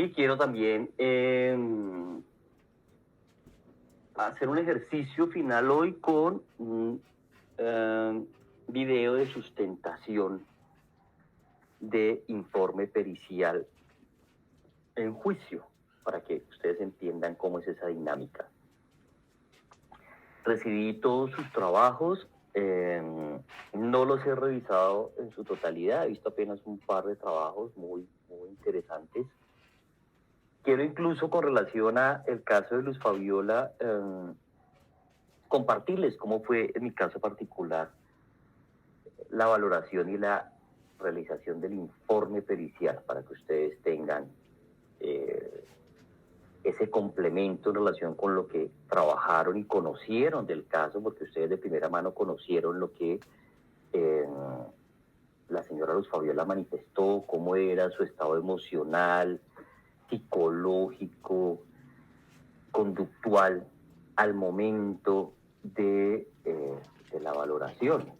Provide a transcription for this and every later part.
Y quiero también hacer un ejercicio final hoy con un video de sustentación de informe pericial en juicio, para que ustedes entiendan cómo es esa dinámica. Recibí todos sus trabajos, no los he revisado en su totalidad, he visto apenas un par de trabajos muy interesantes. Quiero incluso, con relación a el caso de Luz Fabiola, compartirles cómo fue en mi caso particular la valoración y la realización del informe pericial, para que ustedes tengan ese complemento en relación con lo que trabajaron y conocieron del caso, porque ustedes de primera mano conocieron lo que la señora Luz Fabiola manifestó, cómo era su estado emocional, psicológico, conductual al momento de la valoración.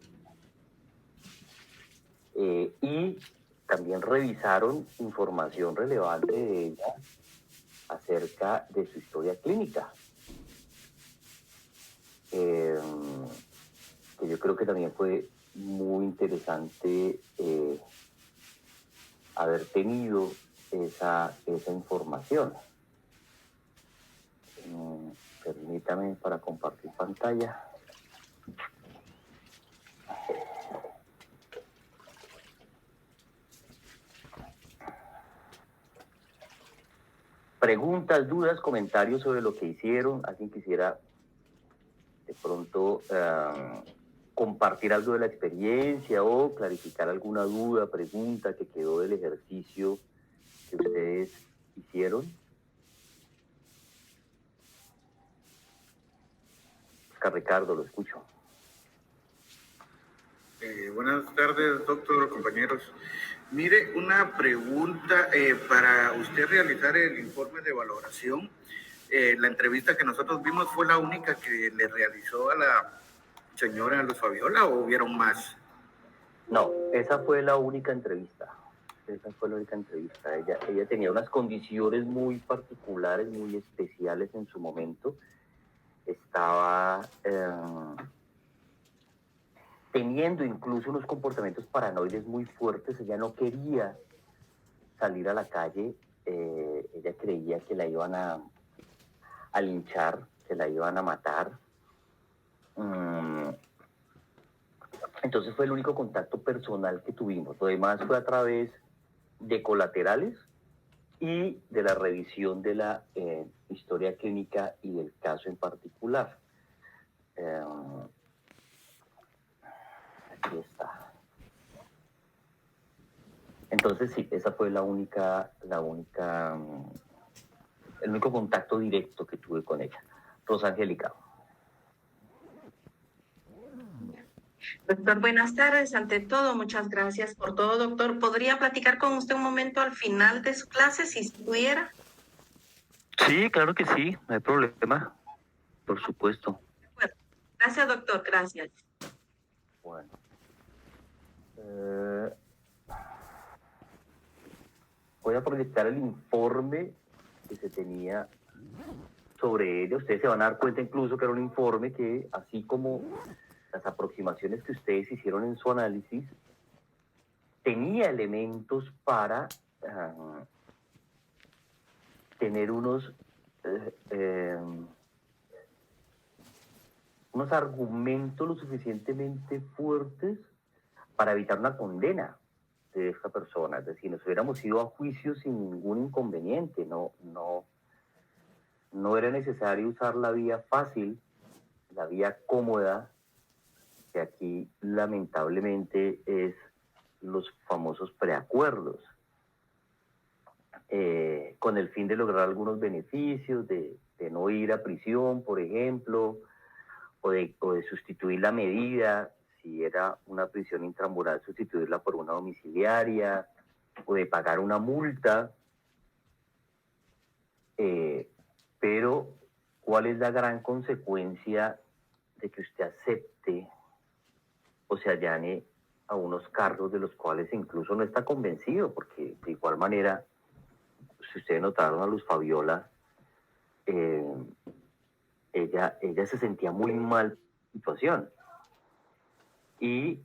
Y también revisaron información relevante de ella acerca de su historia clínica, que yo creo que también fue muy interesante haber tenido esa información. Permítame para compartir pantalla. Preguntas, dudas, comentarios sobre lo que hicieron. ¿Alguien quisiera de pronto compartir algo de la experiencia o clarificar alguna duda, pregunta que quedó del ejercicio que ustedes hicieron? Oscar Ricardo, lo escucho. Buenas tardes, doctor, compañeros. Mire, una pregunta para usted realizar el informe de valoración. La entrevista que nosotros vimos fue la única que le realizó a la señora Luz Fabiola, ¿o hubieron más? No, esa fue la única entrevista. Esa fue la única entrevista. Ella tenía unas condiciones muy particulares, muy especiales en su momento. Estaba teniendo incluso unos comportamientos paranoides muy fuertes. Ella no quería salir a la calle. Ella creía que la iban a linchar, que la iban a matar. Entonces fue el único contacto personal que tuvimos. Lo demás fue a través de colaterales y de la revisión de la historia clínica y del caso en particular. Aquí está. Entonces sí, esa fue el único contacto directo que tuve con ella. Rosa Angélica. Doctor, buenas tardes. Ante todo, muchas gracias por todo, doctor. ¿Podría platicar con usted un momento al final de su clase, si pudiera? Sí, claro que sí, no hay problema, por supuesto. Bueno, gracias, doctor, gracias. Bueno. Voy a proyectar el informe que se tenía sobre ello. Ustedes se van a dar cuenta incluso que era un informe que, así como las aproximaciones que ustedes hicieron en su análisis, tenía elementos para tener unos argumentos lo suficientemente fuertes para evitar una condena de esta persona. Es decir, nos hubiéramos ido a juicio sin ningún inconveniente. No era necesario usar la vía fácil, la vía cómoda, que aquí lamentablemente es los famosos preacuerdos, con el fin de lograr algunos beneficios, de no ir a prisión, por ejemplo, o de sustituir la medida, si era una prisión intramural, sustituirla por una domiciliaria, o de pagar una multa. Pero, ¿cuál es la gran consecuencia de que usted acepte o se allane a unos cargos de los cuales incluso no está convencido? Porque de igual manera si ustedes notaron a Luz Fabiola, ella se sentía muy mal por la situación. Y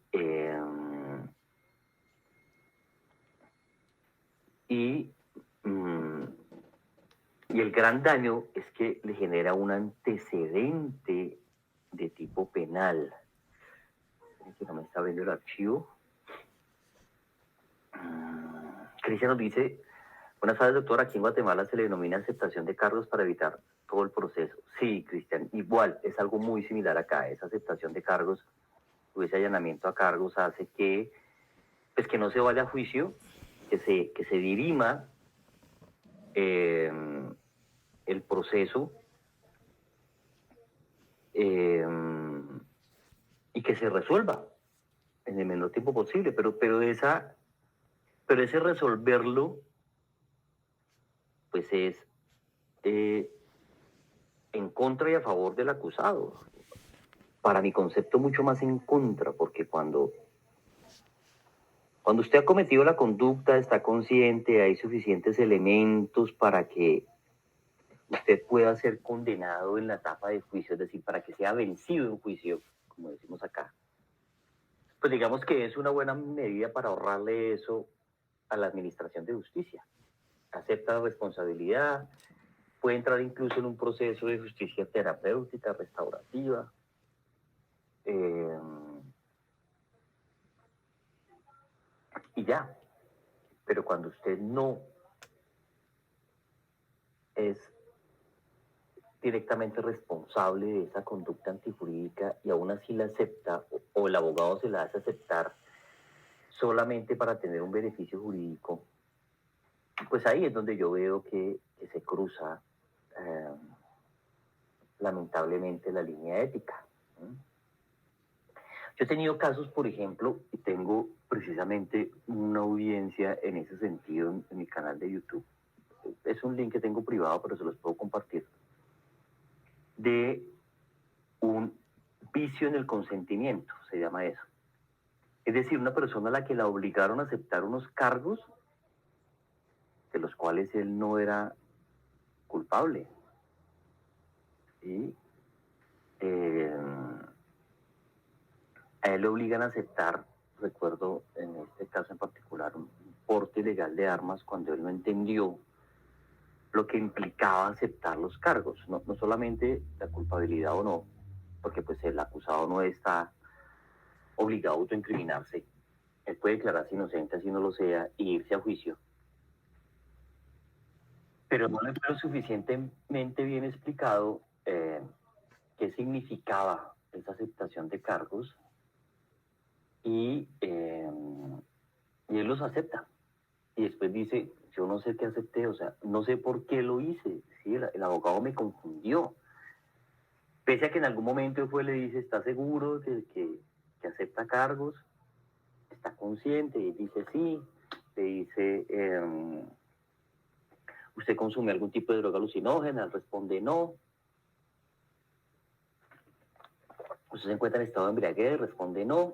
el gran daño es que le genera un antecedente de tipo penal. Que no me está viendo el archivo. Cristian nos dice: buenas tardes, doctor. Aquí en Guatemala se le denomina aceptación de cargos para evitar todo el proceso. Sí, Cristian, igual, es algo muy similar acá. Esa aceptación de cargos o ese allanamiento a cargos hace que, pues, que no se vaya a juicio, que se dirima el proceso y que se resuelva en el menor tiempo posible. Pero ese resolverlo, pues es en contra y a favor del acusado. Para mi concepto, mucho más en contra, porque cuando usted ha cometido la conducta, está consciente, hay suficientes elementos para que usted pueda ser condenado en la etapa de juicio, es decir, para que sea vencido en juicio, como decimos acá. Pues digamos que es una buena medida para ahorrarle eso a la administración de justicia. Acepta la responsabilidad, puede entrar incluso en un proceso de justicia terapéutica, restaurativa. Y ya. Pero cuando usted no es directamente responsable de esa conducta antijurídica y aún así la acepta, o el abogado se la hace aceptar solamente para tener un beneficio jurídico, pues ahí es donde yo veo que se cruza lamentablemente la línea ética. Yo he tenido casos, por ejemplo, y tengo precisamente una audiencia en ese sentido en mi canal de YouTube. Es un link que tengo privado, pero se los puedo compartir, de un vicio en el consentimiento, se llama eso. Es decir, una persona a la que la obligaron a aceptar unos cargos de los cuales él no era culpable. ¿Sí? A él le obligan a aceptar, recuerdo en este caso en particular, un porte ilegal de armas cuando él no entendió lo que implicaba aceptar los cargos, no solamente la culpabilidad o no, porque pues el acusado no está obligado a autoincriminarse. Él puede declararse inocente así no lo sea y irse a juicio. Pero no le fue lo suficientemente bien explicado qué significaba esa aceptación de cargos y él los acepta. Y después dice: yo no sé qué acepté, o sea, no sé por qué lo hice, ¿sí? El abogado me confundió. Pese a que en algún momento el juez le dice: ¿está seguro de que acepta cargos? ¿Está consciente? Y dice: sí. Le dice: ¿usted consume algún tipo de droga alucinógena? Él responde: no. ¿Usted se encuentra en estado de embriaguez? Responde: no.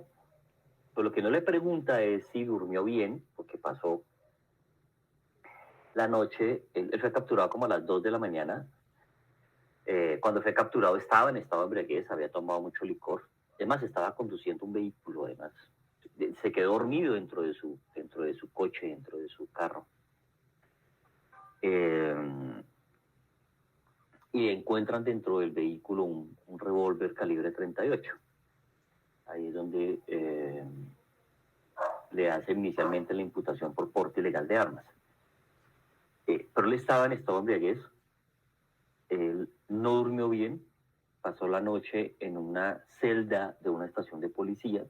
Pero lo que no le pregunta es si durmió bien, porque pasó la noche. Él fue capturado como a las 2 de la mañana. Cuando fue capturado estaba en estado de embriaguez, había tomado mucho licor. Además, estaba conduciendo un vehículo, además. Se quedó dormido dentro de su coche, dentro de su carro. Y encuentran dentro del vehículo un revólver calibre 38. Ahí es donde le hacen inicialmente la imputación por porte ilegal de armas. Pero él estaba en estado de embriaguez, él no durmió bien, pasó la noche en una celda de una estación de policía,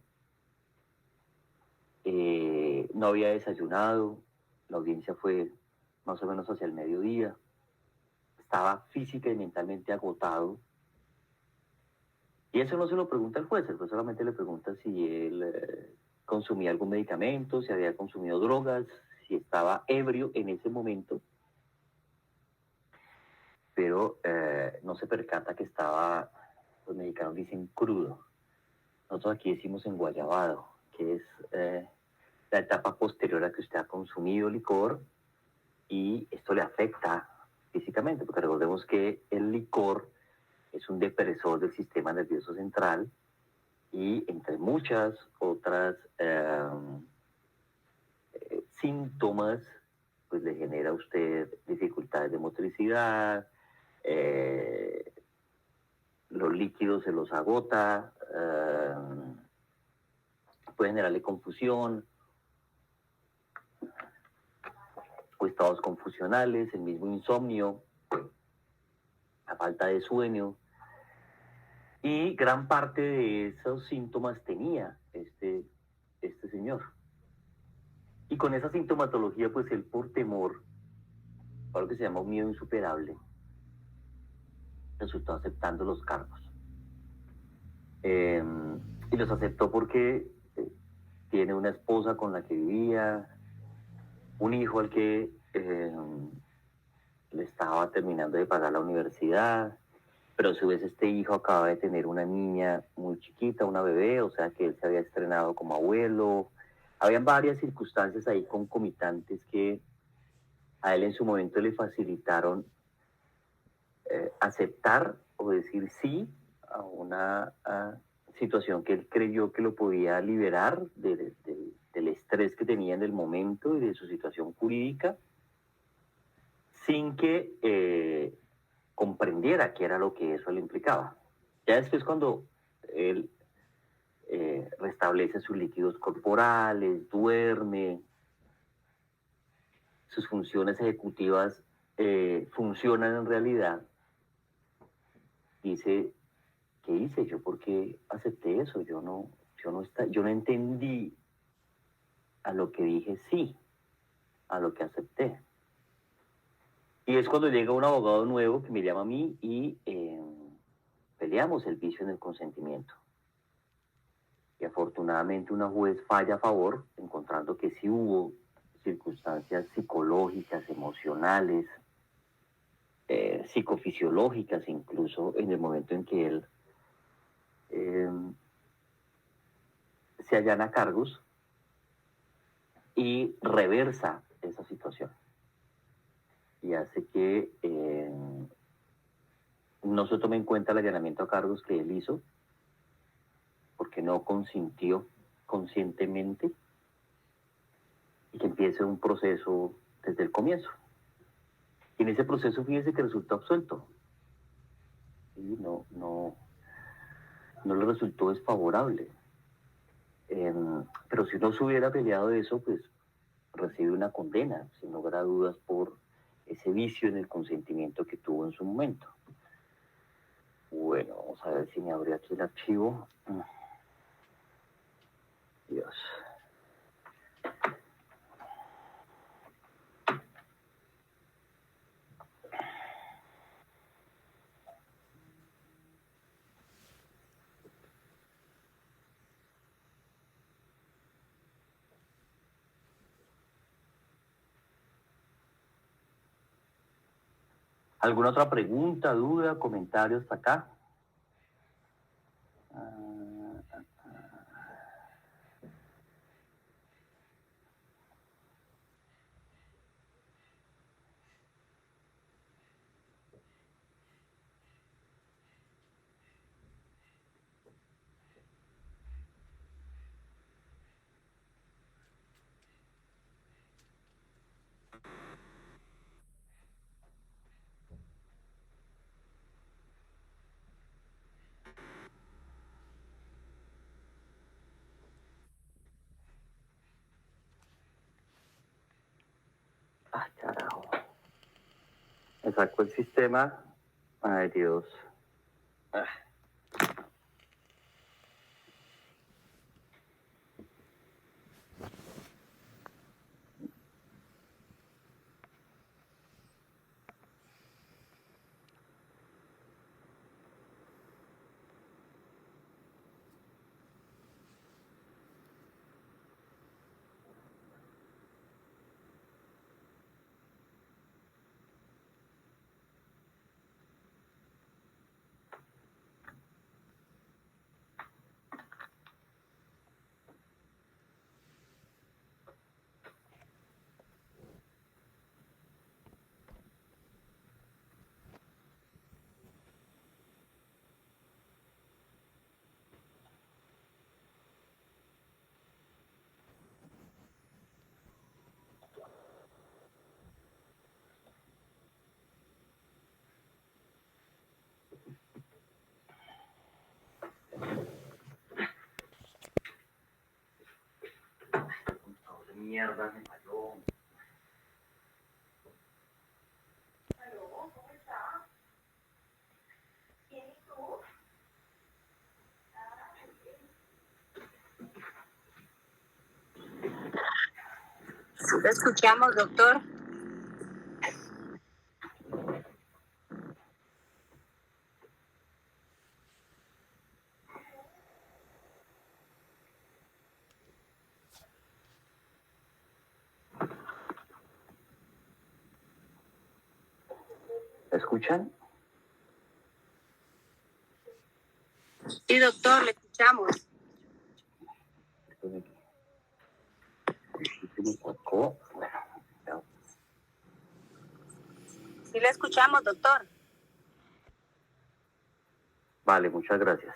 no había desayunado, la audiencia fue más o menos hacia el mediodía, estaba física y mentalmente agotado. Y eso no se lo pregunta el juez solamente le pregunta si él consumía algún medicamento, si había consumido drogas, si estaba ebrio en ese momento. Pero no se percata que estaba, los mexicanos dicen crudo. Nosotros aquí decimos enguayabado, que es la etapa posterior a que usted ha consumido licor y esto le afecta físicamente, porque recordemos que el licor es un depresor del sistema nervioso central y entre muchas otras síntomas, pues le genera a usted dificultades de motricidad, los líquidos se los agota, puede generarle confusión o estados confusionales, el mismo insomnio, la falta de sueño. Y gran parte de esos síntomas tenía este señor. Y con esa sintomatología, pues él por temor, algo que se llama un miedo insuperable, resultó aceptando los cargos. Y los aceptó porque tiene una esposa con la que vivía, un hijo al que le estaba terminando de pagar la universidad, pero a su vez este hijo acaba de tener una niña muy chiquita, una bebé, o sea que él se había estrenado como abuelo. Habían varias circunstancias ahí concomitantes que a él en su momento le facilitaron aceptar o decir sí a una situación que él creyó que lo podía liberar del estrés que tenía en el momento y de su situación jurídica, sin que comprendiera qué era lo que eso le implicaba. Ya después cuando él restablece sus líquidos corporales, duerme, sus funciones ejecutivas funcionan en realidad, dice, ¿qué hice yo? ¿Por qué acepté eso? Yo no entendí a lo que dije sí, a lo que acepté. Y es cuando llega un abogado nuevo que me llama a mí y peleamos el vicio en el consentimiento. Y afortunadamente una juez falla a favor, encontrando que sí hubo circunstancias psicológicas, emocionales, psicofisiológicas, incluso en el momento en que él se allana cargos y reversa esa situación. Y hace que no se tome en cuenta el allanamiento a cargos que él hizo, porque no consintió conscientemente, y que empiece un proceso desde el comienzo. Y en ese proceso, fíjese que resultó absuelto. Y no le resultó desfavorable. Pero si no se hubiera peleado eso, pues recibe una condena, sin lugar a dudas, por ese vicio en el consentimiento que tuvo en su momento. Bueno, vamos a ver si me abre aquí el archivo. Dios. ¿Alguna otra pregunta, duda, comentario hasta acá? Ay, carajo. Me sacó el sistema. Ay, Dios. Ah. mierda me falló. Lo escuchamos, doctor. ¿Me escuchan? Sí, doctor, le escuchamos. Sí, le escuchamos, doctor. Vale, muchas gracias.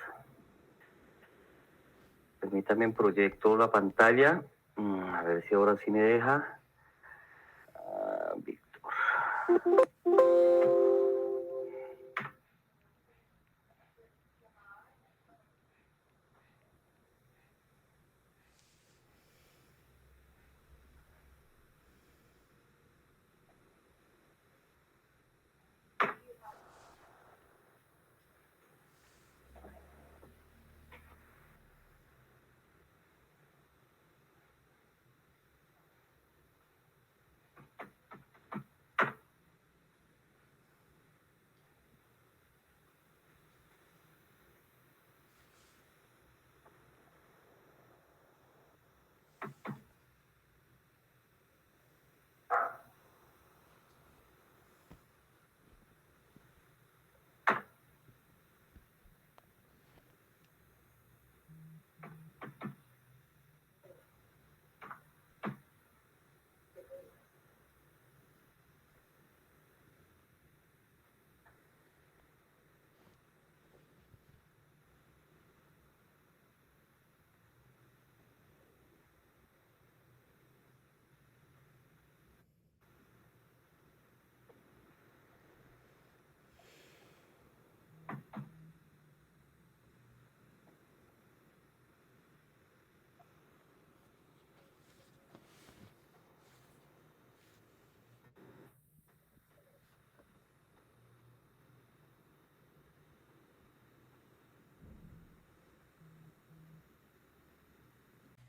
Permítame proyecto la pantalla. A ver si ahora sí me deja. Víctor.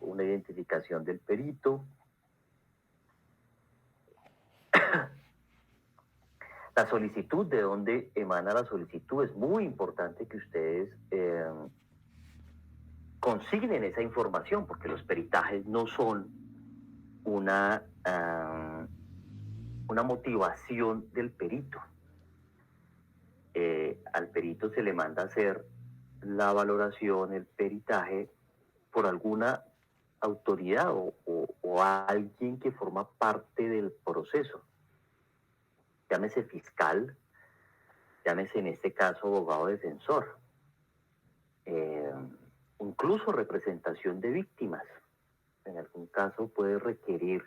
Una identificación del perito. La solicitud, de dónde emana la solicitud, es muy importante que ustedes consignen esa información, porque los peritajes no son una motivación del perito. Al perito se le manda a hacer la valoración, el peritaje, por alguna autoridad o a alguien que forma parte del proceso. Llámese fiscal, llámese en este caso abogado defensor, incluso representación de víctimas. En algún caso puede requerir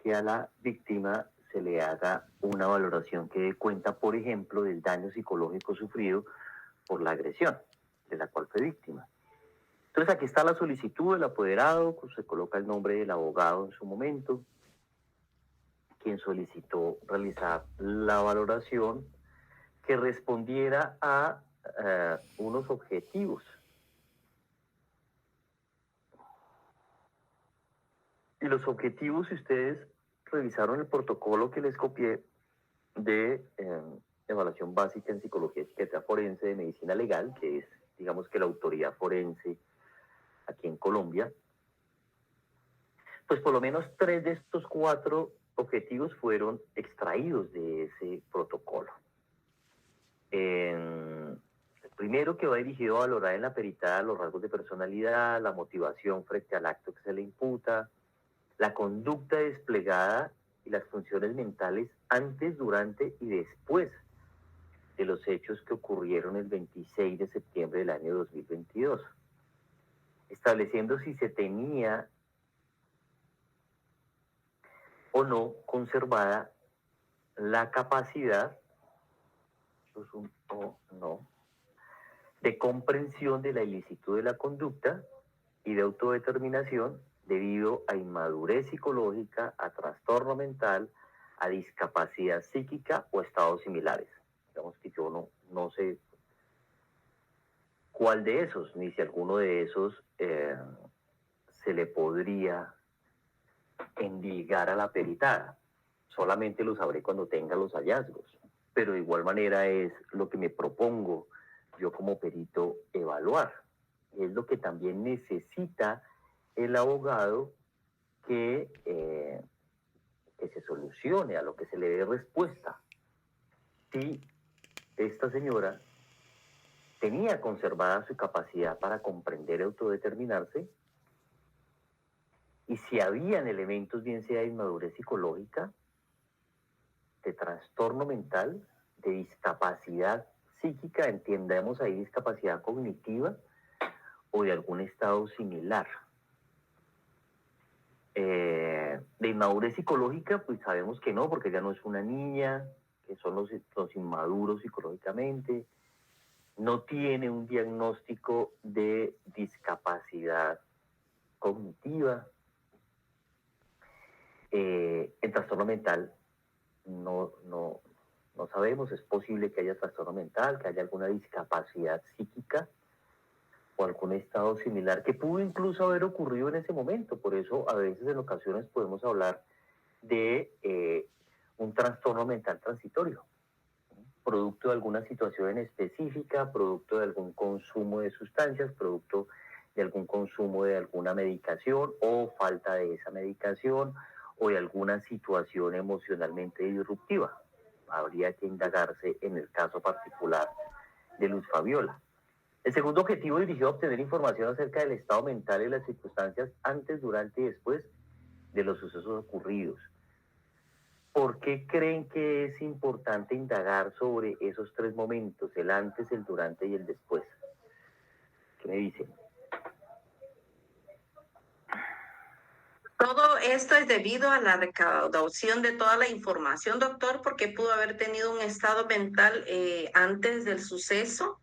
que a la víctima se le haga una valoración que dé cuenta, por ejemplo, del daño psicológico sufrido por la agresión de la cual fue víctima. Entonces aquí está la solicitud del apoderado, pues se coloca el nombre del abogado en su momento, quien solicitó realizar la valoración que respondiera a unos objetivos. Y los objetivos, si ustedes revisaron el protocolo que les copié de evaluación básica en psicología y psiquiatría forense de medicina legal, que es, digamos que la autoridad forense aquí en Colombia, pues por lo menos 3 de estos 4 objetivos fueron extraídos de ese protocolo. El primero, que va dirigido a valorar en la peritada los rasgos de personalidad, la motivación frente al acto que se le imputa, la conducta desplegada y las funciones mentales antes, durante y después de los hechos que ocurrieron el 26 de septiembre del año 2022, estableciendo si se tenía o no conservada la capacidad, eso es un o no, de comprensión de la ilicitud de la conducta y de autodeterminación debido a inmadurez psicológica, a trastorno mental, a discapacidad psíquica o estados similares. Digamos que yo no sé cuál de esos, ni si alguno de esos se le podría endilgar a la peritada. Solamente lo sabré cuando tenga los hallazgos. Pero de igual manera es lo que me propongo yo como perito evaluar. Es lo que también necesita el abogado que se solucione, a lo que se le dé respuesta. Si esta señora tenía conservada su capacidad para comprender y autodeterminarse, y si habían elementos, bien sea de inmadurez psicológica, de trastorno mental, de discapacidad psíquica, entendamos ahí discapacidad cognitiva, o de algún estado similar. De inmadurez psicológica, pues sabemos que no, porque ya no es una niña, que son los inmaduros psicológicamente, no tiene un diagnóstico de discapacidad cognitiva. En trastorno mental no sabemos, es posible que haya trastorno mental, que haya alguna discapacidad psíquica o algún estado similar que pudo incluso haber ocurrido en ese momento. Por eso a veces en ocasiones podemos hablar de un trastorno mental transitorio, producto de alguna situación en específica, producto de algún consumo de sustancias, producto de algún consumo de alguna medicación o falta de esa medicación o de alguna situación emocionalmente disruptiva. Habría que indagarse en el caso particular de Luz Fabiola. El segundo objetivo dirigió a obtener información acerca del estado mental y las circunstancias antes, durante y después de los sucesos ocurridos. ¿Por qué creen que es importante indagar sobre esos tres momentos, el antes, el durante y el después? ¿Qué me dicen? Todo esto es debido a la recaudación de toda la información, doctor, porque pudo haber tenido un estado mental antes del suceso,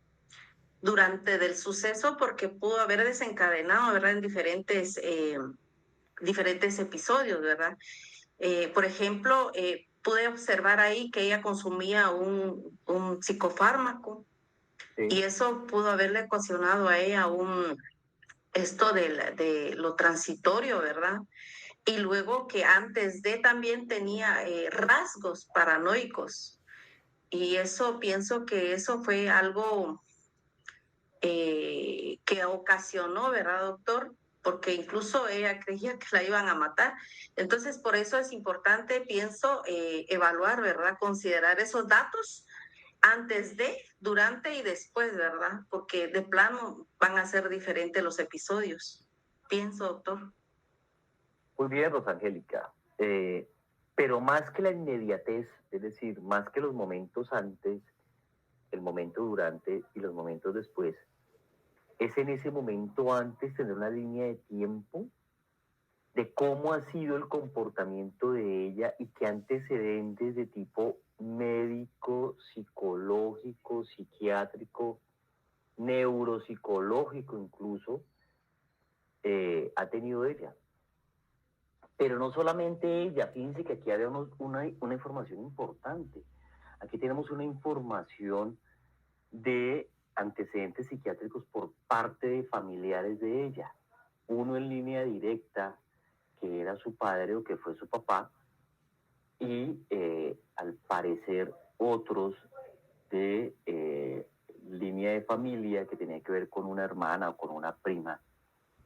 durante del suceso, porque pudo haber desencadenado, ¿verdad?, en diferentes episodios, ¿verdad? Por ejemplo, pude observar ahí que ella consumía un psicofármaco, Sí. y eso pudo haberle ocasionado a ella esto de lo transitorio, ¿verdad? Y luego que antes de también tenía rasgos paranoicos. Y eso pienso que eso fue algo que ocasionó, ¿verdad, doctor? Porque incluso ella creía que la iban a matar. Entonces, por eso es importante, pienso, evaluar, ¿verdad? Considerar esos datos antes de, durante y después, ¿verdad? Porque de plano van a ser diferentes los episodios. Pienso, doctor. Muy bien, Rosangélica. Pero más que la inmediatez, es decir, más que los momentos antes, el momento durante y los momentos después, es en ese momento antes tener una línea de tiempo de cómo ha sido el comportamiento de ella y qué antecedentes de tipo médico, psicológico, psiquiátrico, neuropsicológico incluso, ha tenido ella. Pero no solamente ella, fíjense que aquí había una información importante. Aquí tenemos una información de antecedentes psiquiátricos por parte de familiares de ella. Uno en línea directa, que era su padre o que fue su papá, y al parecer otros de línea de familia que tenía que ver con una hermana o con una prima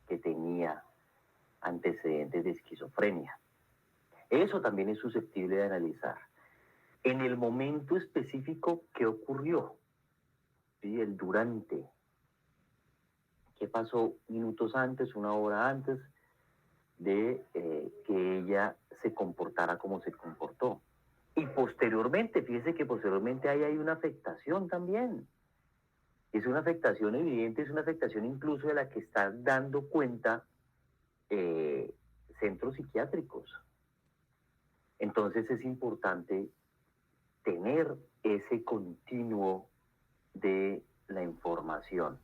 que tenía antecedentes de esquizofrenia. Eso también es susceptible de analizar. En el momento específico, ¿qué ocurrió? ¿Sí? El durante. ¿Qué pasó minutos antes, una hora antes de que ella se comportara como se comportó? Y posteriormente, fíjese que posteriormente ahí hay una afectación también. Es una afectación evidente, es una afectación incluso de la que están dando cuenta centros psiquiátricos. Entonces es importante tener ese continuo de la información.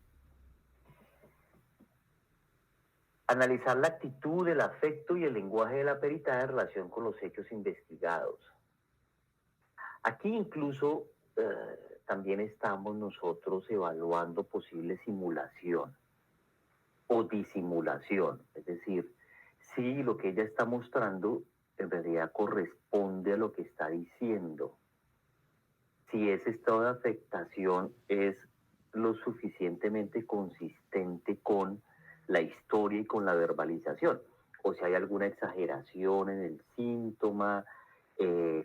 Analizar la actitud, el afecto y el lenguaje de la peritada en relación con los hechos investigados. Aquí incluso también estamos nosotros evaluando posible simulación o disimulación, es decir, si lo que ella está mostrando en realidad corresponde a lo que está diciendo, si ese estado de afectación es lo suficientemente consistente con la historia y con la verbalización, o si hay alguna exageración en el síntoma,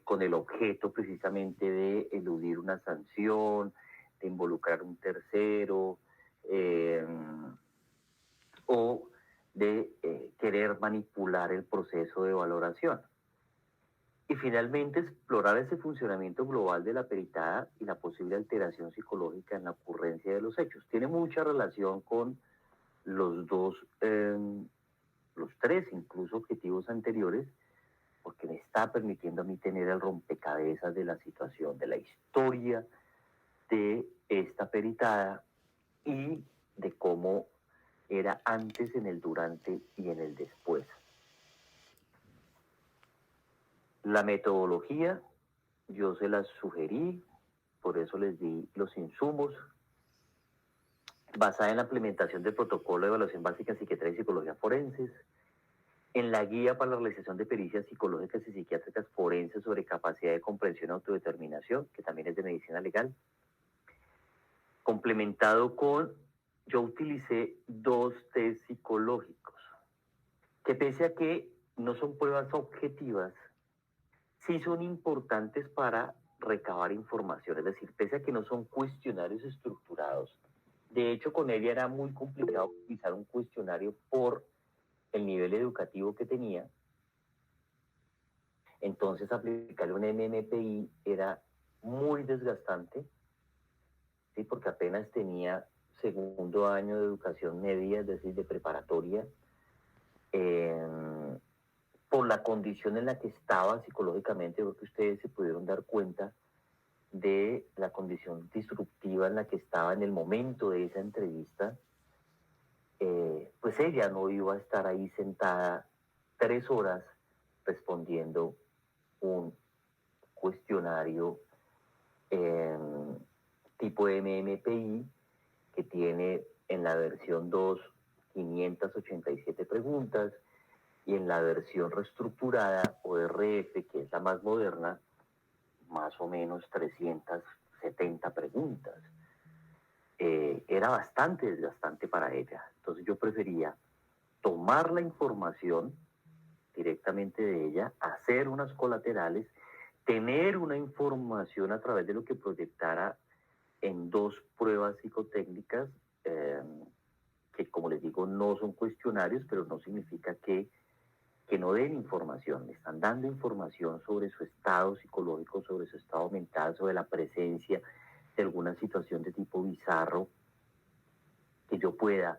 con el objeto precisamente de eludir una sanción, de involucrar un tercero, o de querer manipular el proceso de valoración. Y finalmente explorar ese funcionamiento global de la peritada y la posible alteración psicológica en la ocurrencia de los hechos. Tiene mucha relación con los tres incluso objetivos anteriores, porque me está permitiendo a mí tener el rompecabezas de la situación, de la historia de esta peritada y de cómo era antes, en el durante y en el después. La metodología, yo se las sugerí, por eso les di los insumos, basada en la implementación del protocolo de evaluación básica en psiquiatría y psicología forenses, en la guía para la realización de pericias psicológicas y psiquiátricas forenses sobre capacidad de comprensión y autodeterminación, que también es de medicina legal, complementado con, yo utilicé 2 test psicológicos, que pese a que no son pruebas objetivas, sí son importantes para recabar información, es decir, pese a que no son cuestionarios estructurados. De hecho, con ella era muy complicado utilizar un cuestionario por el nivel educativo que tenía. Entonces, aplicarle un MMPI era muy desgastante, ¿sí? Porque apenas tenía segundo año de educación media, es decir, de preparatoria, por la condición en la que estaba psicológicamente. Creo que ustedes se pudieron dar cuenta de la condición disruptiva en la que estaba en el momento de esa entrevista. Pues ella no iba a estar ahí sentada 3 horas respondiendo un cuestionario tipo MMPI que tiene en la versión 2 587 preguntas y en la versión reestructurada o RF, que es la más moderna, más o menos 370 preguntas. Era bastante desgastante para ella. Entonces yo prefería tomar la información directamente de ella, hacer unas colaterales, tener una información a través de lo que proyectara en 2 pruebas psicotécnicas, que como les digo no son cuestionarios, pero no significa que no den información. Me están dando información sobre su estado psicológico, sobre su estado mental, sobre la presencia de alguna situación de tipo bizarro que yo pueda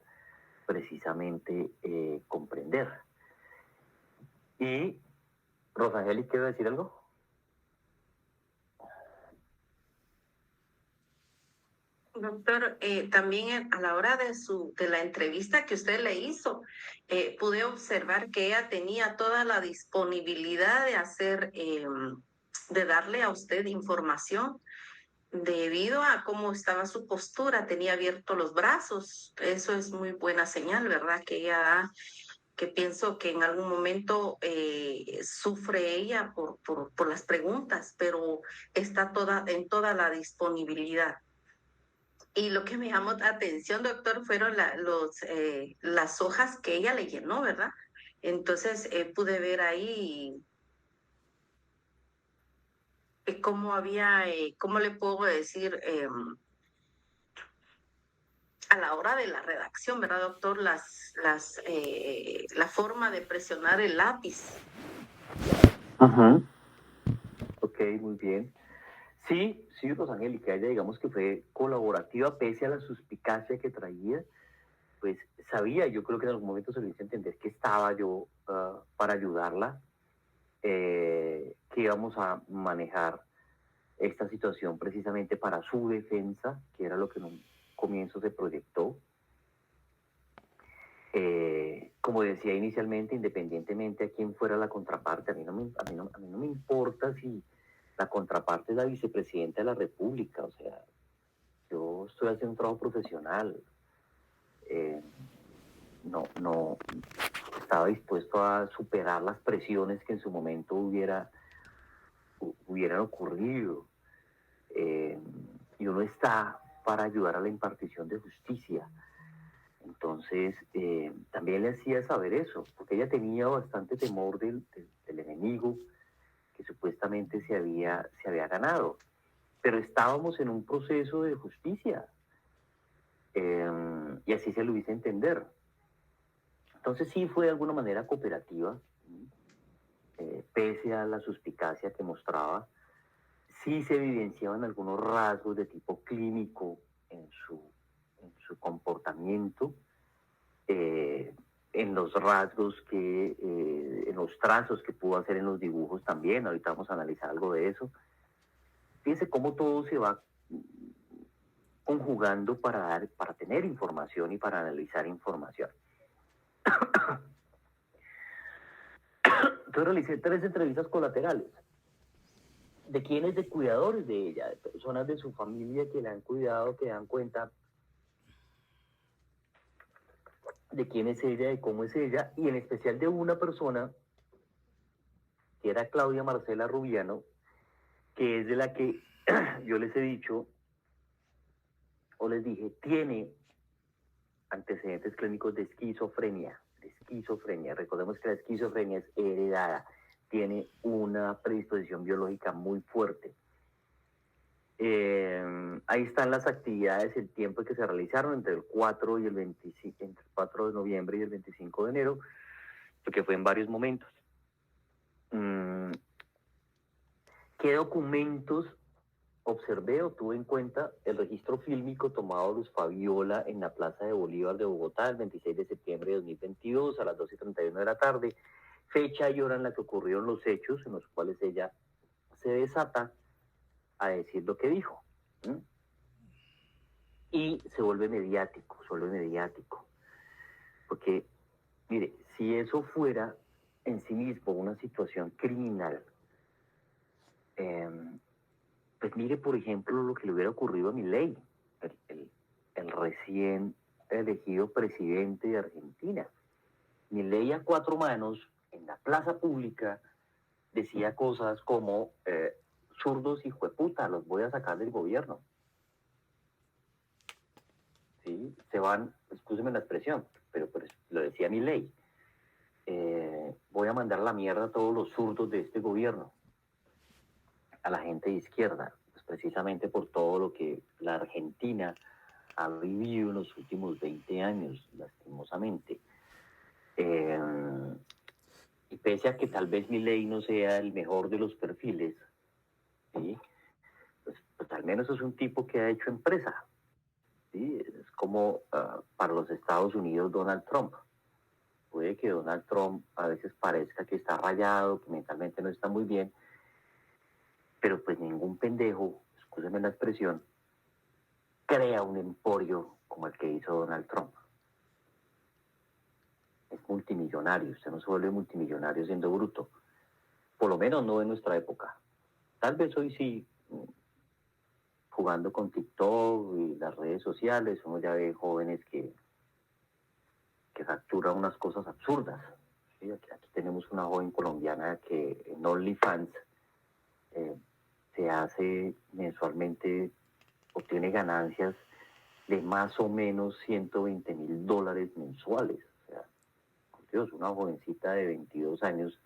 precisamente comprender. Y Rosangeli, ¿quiere decir algo? Doctor, también a la hora de la entrevista que usted le hizo, pude observar que ella tenía toda la disponibilidad de de darle a usted información debido a cómo estaba su postura, tenía abiertos los brazos. Eso es muy buena señal, ¿verdad? Que pienso que en algún momento sufre ella por las preguntas, pero está en toda la disponibilidad. Y lo que me llamó la atención, doctor, fueron las hojas que ella le llenó, ¿verdad? Entonces pude ver ahí cómo le puedo decir, a la hora de la redacción, ¿verdad, doctor? La forma de presionar el lápiz. Ajá. Ok, muy bien. Sí, Rosangélica, ella digamos que fue colaborativa pese a la suspicacia que traía, pues sabía, yo creo que en algún momento se le hizo entender que estaba yo para ayudarla, que íbamos a manejar esta situación precisamente para su defensa, que era lo que en un comienzo se proyectó. Como decía inicialmente, independientemente a quién fuera la contraparte, a mí no me importa si la contraparte es la vicepresidenta de la República, o sea, yo estoy haciendo un trabajo profesional, eh, no estaba dispuesto a superar las presiones que en su momento hubieran ocurrido, y uno está para ayudar a la impartición de justicia. Entonces, también le hacía saber eso, porque ella tenía bastante temor del enemigo que supuestamente se había ganado. Pero estábamos en un proceso de justicia, y así se lo hice entender. Entonces sí fue de alguna manera cooperativa, pese a la suspicacia que mostraba. Sí se evidenciaban algunos rasgos de tipo clínico en su comportamiento, en los rasgos en los trazos que pudo hacer en los dibujos también. Ahorita vamos a analizar algo de eso. Fíjense cómo todo se va conjugando para tener información y para analizar información. Entonces realicé 3 entrevistas colaterales. ¿De quiénes? De cuidadores de ella, de personas de su familia que la han cuidado, que dan cuenta de quién es ella, de cómo es ella, y en especial de una persona que era Claudia Marcela Rubiano, que es de la que yo les he dicho, o les dije, tiene antecedentes clínicos de esquizofrenia. Recordemos que la esquizofrenia es heredada, tiene una predisposición biológica muy fuerte. Ahí están las actividades, el tiempo que se realizaron entre el 4 y el 25, entre el 4 de noviembre y el 25 de enero, porque fue en varios momentos. ¿Qué documentos observé o tuve en cuenta? El registro fílmico tomado Luz Fabiola en la Plaza de Bolívar de Bogotá el 26 de septiembre de 2022 a las 2:31 de la tarde, fecha y hora en la que ocurrieron los hechos en los cuales ella se desata a decir lo que dijo. Y se vuelve mediático, porque, mire, si eso fuera en sí mismo una situación criminal, pues mire, por ejemplo, lo que le hubiera ocurrido a Milei, el recién elegido presidente de Argentina. Milei a 4 manos, en la plaza pública, decía cosas como, zurdos hijueputa, los voy a sacar del gobierno. ¿Sí? Se van, excúsenme la expresión, pero lo decía Milei. Voy a mandar a la mierda a todos los zurdos de este gobierno, a la gente de izquierda, pues precisamente por todo lo que la Argentina ha vivido en los últimos 20 años, lastimosamente. Y pese a que tal vez Milei no sea el mejor de los perfiles, ¿sí? pues al menos es un tipo que ha hecho empresa. ¿Sí? Es como para los Estados Unidos Donald Trump. Puede que Donald Trump a veces parezca que está rayado, que mentalmente no está muy bien, pero pues ningún pendejo, excúsenme la expresión, crea un emporio como el que hizo Donald Trump. Es multimillonario, usted no se vuelve multimillonario siendo bruto, por lo menos no en nuestra época. Tal vez hoy sí, jugando con TikTok y las redes sociales, uno ya ve jóvenes que facturan unas cosas absurdas. ¿Sí? Aquí tenemos una joven colombiana que en OnlyFans se hace mensualmente, obtiene ganancias de más o menos $120,000 mensuales. O sea, por Dios, una jovencita de 22 años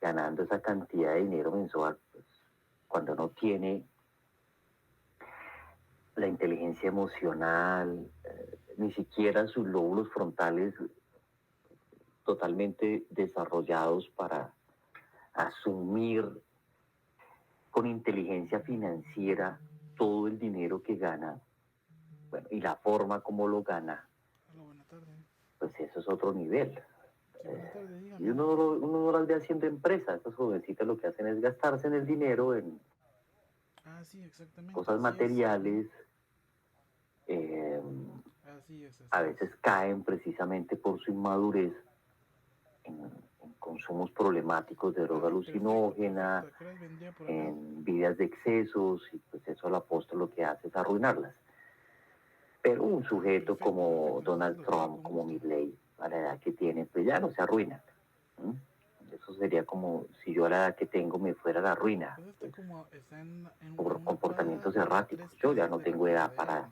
ganando esa cantidad de dinero mensual, pues, cuando no tiene la inteligencia emocional, ni siquiera sus lóbulos frontales totalmente desarrollados para asumir con inteligencia financiera todo el dinero que gana, bueno, y la forma como lo gana, pues eso es otro nivel. Y uno no las ve haciendo empresas. Esas jovencitas lo que hacen es gastarse en el dinero, en cosas materiales, a veces caen precisamente por su inmadurez en consumos problemáticos de droga alucinógena, en vidas de excesos, y pues eso al apóstol lo que hace es arruinarlas. Pero un sujeto como Donald Trump, como Milley, a la edad que tiene, pues ya no se arruinan. Eso sería como si yo a la edad que tengo me fuera a la ruina, pues, por comportamientos erráticos. Yo ya no tengo edad para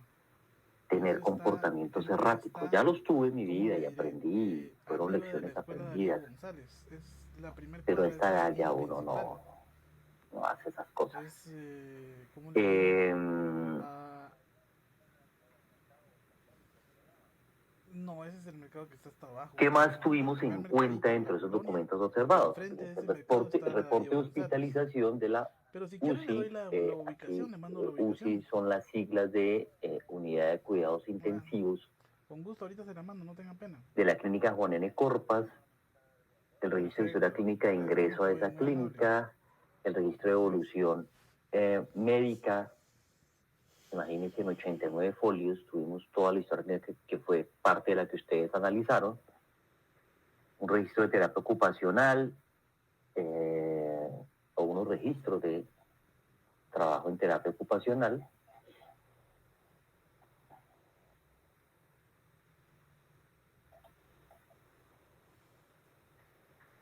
tener comportamientos erráticos. Ya los tuve en mi vida y aprendí, fueron lecciones aprendidas. Pero a esta edad ya uno no hace esas cosas. No, ese es el mercado que está hasta abajo. ¿Qué más tuvimos en cuenta dentro de esos documentos observados? El reporte de hospitalización de la UCI. Aquí UCI son las siglas de Unidad de Cuidados Intensivos. Con gusto, ahorita se la mando, no tengan pena. De la clínica Juan N. Corpas, el registro de historia clínica de ingreso a esa clínica, el registro de evolución médica. Imagínense, en 89 folios tuvimos toda la historia que fue parte de la que ustedes analizaron. Un registro de terapia ocupacional, o unos registros de trabajo en terapia ocupacional.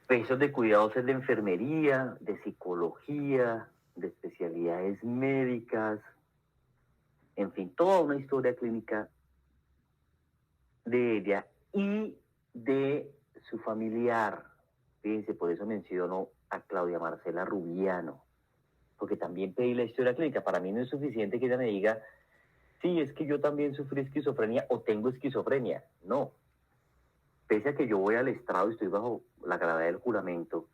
Registros de cuidados de enfermería, de psicología, de especialidades médicas, en fin, toda una historia clínica de ella y de su familiar. Fíjense, por eso menciono a Claudia Marcela Rubiano, porque también pedí la historia clínica. Para mí no es suficiente que ella me diga, sí, es que yo también sufrí esquizofrenia o tengo esquizofrenia. No. Pese a que yo voy al estrado y estoy bajo la gravedad del juramento,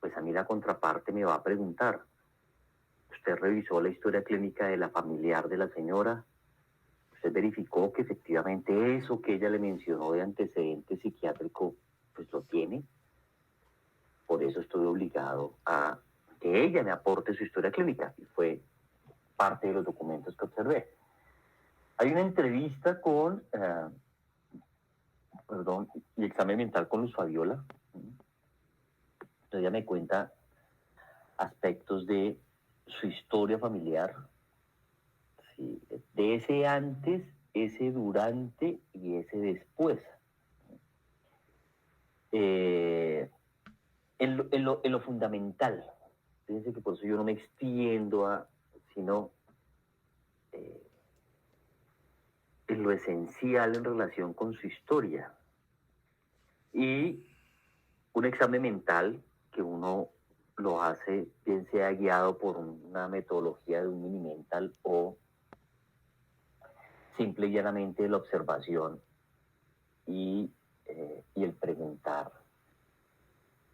pues a mí la contraparte me va a preguntar, ¿usted revisó la historia clínica de la familiar de la señora? ¿Usted verificó que efectivamente eso que ella le mencionó de antecedente psiquiátrico, pues lo tiene? Por eso estoy obligado a que ella me aporte su historia clínica, y fue parte de los documentos que observé. Hay una entrevista con, y examen mental con Luz Fabiola. Ella me cuenta aspectos de su historia familiar, ¿sí? De ese antes, ese durante y ese después. En lo fundamental, fíjense que por eso yo no me extiendo sino en lo esencial en relación con su historia. Y un examen mental que uno lo hace, bien sea guiado por una metodología de un mini mental o simple y llanamente la observación y el preguntar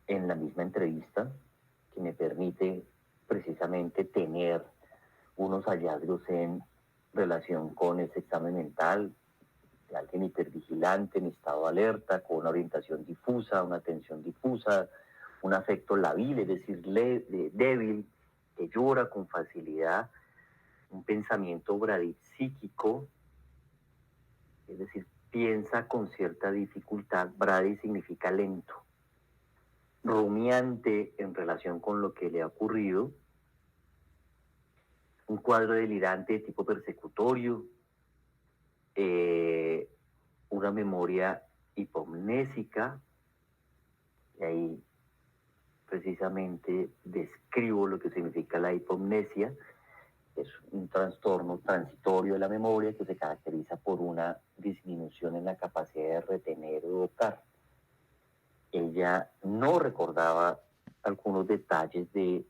en la misma entrevista, que me permite precisamente tener unos hallazgos en relación con ese examen mental de alguien hipervigilante, en estado de alerta, con una orientación difusa, una atención difusa, un afecto labil, es decir, débil, que llora con facilidad, un pensamiento bradipsíquico, es decir, piensa con cierta dificultad. Brady significa lento, rumiante en relación con lo que le ha ocurrido, un cuadro delirante de tipo persecutorio, una memoria hipomnésica, y ahí precisamente describo lo que significa la hipomnesia. Es un trastorno transitorio de la memoria que se caracteriza por una disminución en la capacidad de retener o evocar. Ella no recordaba algunos detalles de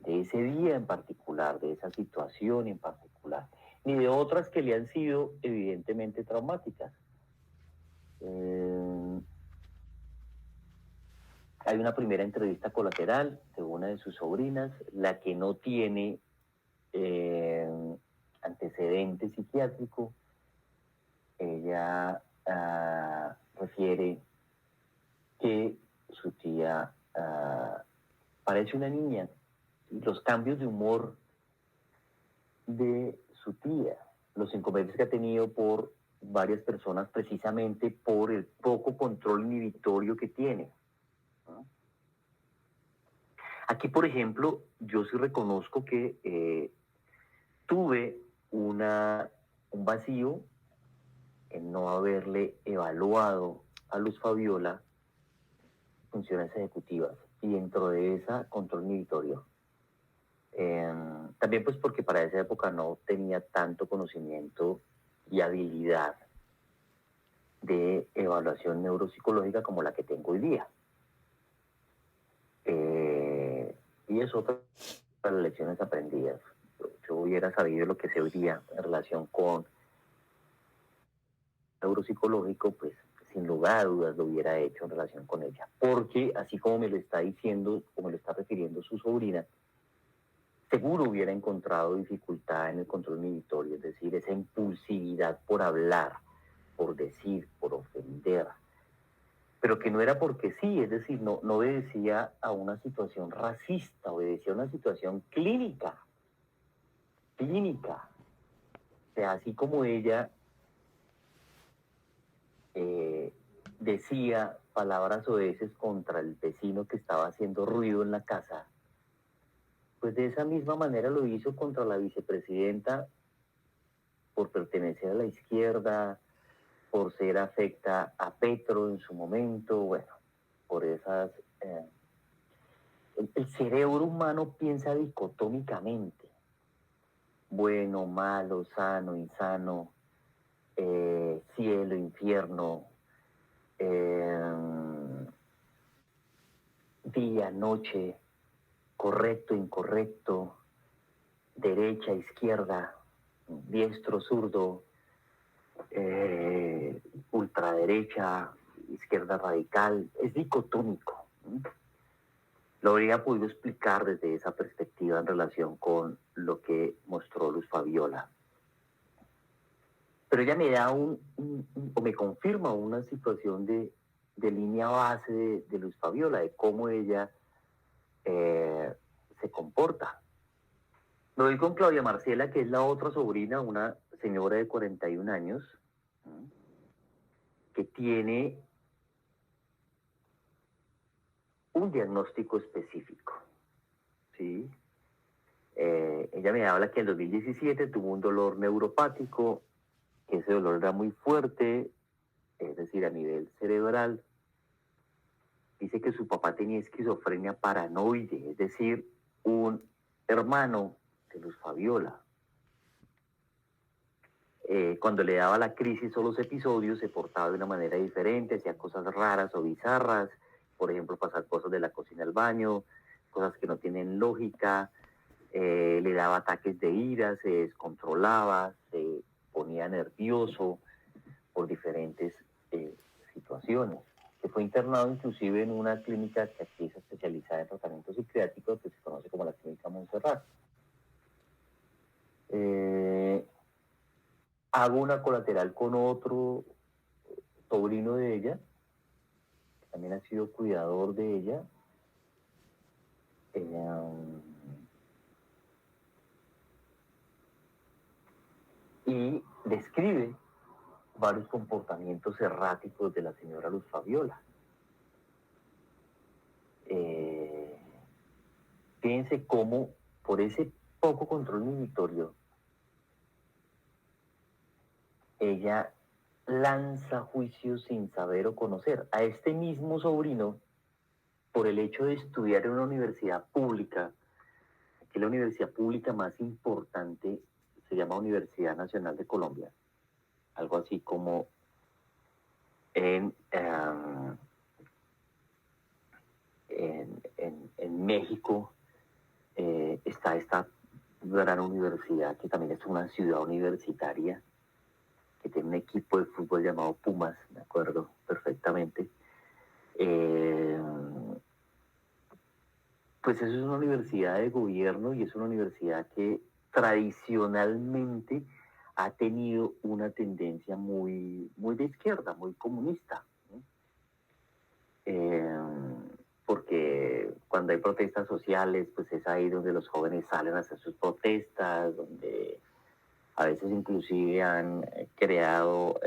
ese día en particular, de esa situación en particular, ni de otras que le han sido evidentemente traumáticas. Hay una primera entrevista colateral de una de sus sobrinas, la que no tiene antecedente psiquiátrico. Ella refiere que su tía parece una niña, y los cambios de humor de su tía, los inconvenientes que ha tenido por varias personas precisamente por el poco control inhibitorio que tiene, ¿no? Aquí, por ejemplo, yo sí reconozco que tuve un vacío en no haberle evaluado a Luz Fabiola funciones ejecutivas y dentro de esa control inhibitorio. También pues porque para esa época no tenía tanto conocimiento y habilidad de evaluación neuropsicológica como la que tengo hoy día. Y es otra de las lecciones aprendidas. Yo hubiera sabido lo que sé hoy día en relación con neuropsicológico, pues sin lugar a dudas lo hubiera hecho en relación con ella. Porque así como me lo está diciendo, como me lo está refiriendo su sobrina, seguro hubiera encontrado dificultad en el control inhibitorio, es decir, esa impulsividad por hablar, por decir, por ofender, pero que no era porque sí, es decir, no obedecía a una situación racista, obedecía a una situación clínica. O sea, así como ella decía palabras oeces contra el vecino que estaba haciendo ruido en la casa, pues de esa misma manera lo hizo contra la vicepresidenta por pertenecer a la izquierda, por ser afecta a Petro en su momento, bueno, por esas... el cerebro humano piensa dicotómicamente, bueno, malo, sano, insano, cielo, infierno, día, noche, correcto, incorrecto, derecha, izquierda, diestro, zurdo, ultraderecha, izquierda radical, es dicotómico. Lo habría podido explicar desde esa perspectiva en relación con lo que mostró Luz Fabiola. Pero ella me da o me confirma una situación de línea base de Luz Fabiola, de cómo ella se comporta. Me voy con Claudia Marcela, que es la otra sobrina, una señora de 41 años, que tiene un diagnóstico específico, ¿sí? Ella me habla que en 2017 tuvo un dolor neuropático, que ese dolor era muy fuerte, es decir, a nivel cerebral. Dice que su papá tenía esquizofrenia paranoide, es decir, un hermano de Luz Fabiola. Cuando le daba la crisis o los episodios se portaba de una manera diferente, hacía cosas raras o bizarras, por ejemplo, pasar cosas de la cocina al baño, cosas que no tienen lógica, le daba ataques de ira, se descontrolaba, se ponía nervioso por diferentes situaciones. Que fue internado inclusive en una clínica que aquí es especializada en tratamiento psiquiátrico, que se conoce como la Clínica Montserrat. Hago una colateral con otro sobrino de ella, que también ha sido cuidador de ella. Y describe varios comportamientos erráticos de la señora Luz Fabiola. Fíjense cómo por ese poco control inhibitorio ella lanza juicios sin saber o conocer. A este mismo sobrino, por el hecho de estudiar en una universidad pública, que es la universidad pública más importante, se llama Universidad Nacional de Colombia, algo así como en México está esta gran universidad que también es una ciudad universitaria que tiene un equipo de fútbol llamado Pumas, me acuerdo perfectamente. Pues eso es una universidad de gobierno y es una universidad que tradicionalmente ha tenido una tendencia muy de izquierda, muy comunista. Porque cuando hay protestas sociales, pues es ahí donde los jóvenes salen a hacer sus protestas, donde A veces inclusive han creado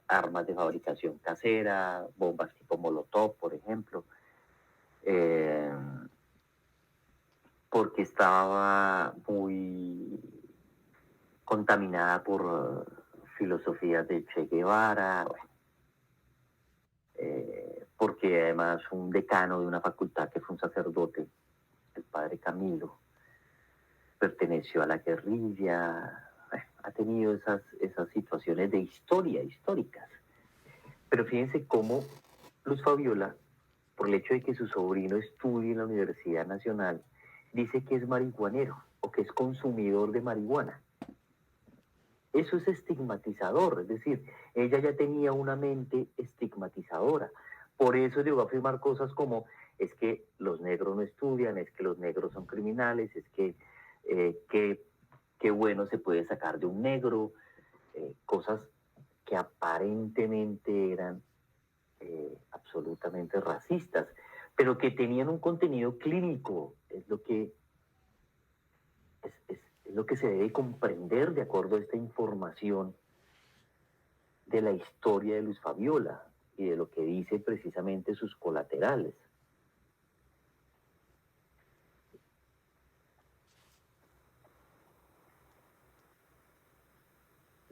armas de fabricación casera, bombas tipo Molotov, por ejemplo, porque estaba muy contaminada por filosofías de Che Guevara, porque además un decano de una facultad que fue un sacerdote, el padre Camilo, perteneció a la guerrilla, ha tenido esas situaciones de históricas. Pero fíjense cómo Luz Fabiola, por el hecho de que su sobrino estudie en la Universidad Nacional, dice que es marihuanero o que es consumidor de marihuana. Eso es estigmatizador, es decir, ella ya tenía una mente estigmatizadora. Por eso llegó a afirmar cosas como, es que los negros no estudian, es que los negros son criminales, es que qué bueno se puede sacar de un negro, cosas que aparentemente eran absolutamente racistas, pero que tenían un contenido clínico, es lo que se debe comprender de acuerdo a esta información de la historia de Luz Fabiola y de lo que dicen precisamente sus colaterales.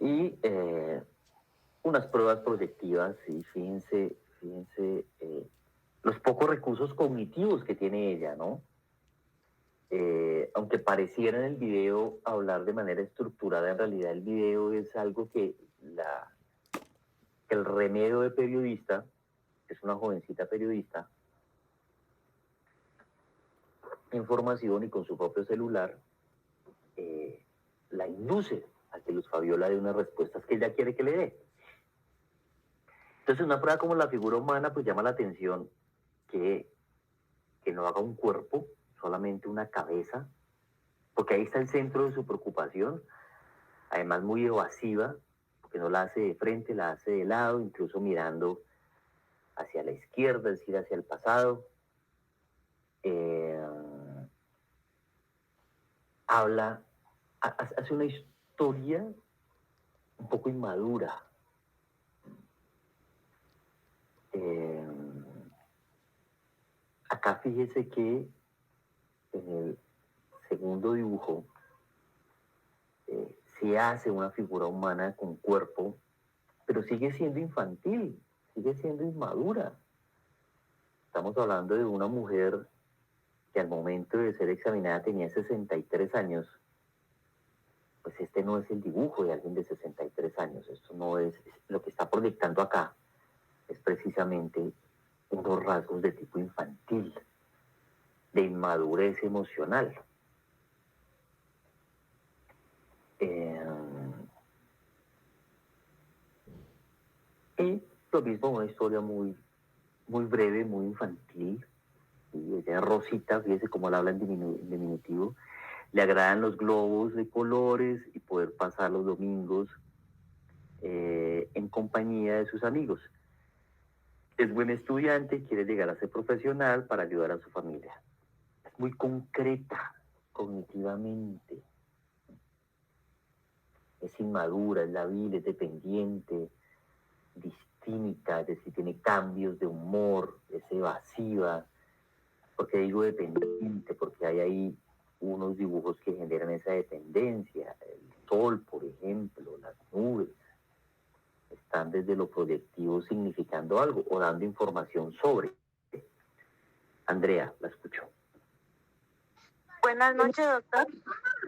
Y unas pruebas proyectivas, y fíjense los pocos recursos cognitivos que tiene ella, ¿no? Aunque pareciera en el video hablar de manera estructurada, en realidad el video es algo que el Remedio de periodista, que es una jovencita periodista, información y con su propio celular, la induce a que Luz Fabiola dé unas respuestas que ella quiere que le dé. Entonces una prueba como la figura humana pues llama la atención que no haga un cuerpo, solamente una cabeza, porque ahí está el centro de su preocupación, además muy evasiva, porque no la hace de frente, la hace de lado, incluso mirando hacia la izquierda, es decir, hacia el pasado. Hace una historia un poco inmadura. Acá fíjese que en el segundo dibujo se hace una figura humana con cuerpo, pero sigue siendo infantil, sigue siendo inmadura. Estamos hablando de una mujer que al momento de ser examinada tenía 63 años. Pues este no es el dibujo de alguien de 63 años, esto no es lo que está proyectando acá, es precisamente unos rasgos de tipo infantil, de inmadurez emocional. Y lo mismo, una historia muy, muy breve, muy infantil. Y ella es Rosita, fíjese cómo la habla en diminutivo. Le agradan los globos de colores y poder pasar los domingos en compañía de sus amigos. Es buen estudiante, quiere llegar a ser profesional para ayudar a su familia. Es muy concreta cognitivamente. Es inmadura, es labil, es dependiente, distímica, es decir, tiene cambios de humor, es evasiva. ¿Por qué digo dependiente? Porque hay ahí unos dibujos que generan esa dependencia. El sol, por ejemplo, las nubes, están desde lo proyectivo significando algo o dando información sobre. Andrea, la escucho. Buenas noches, doctor.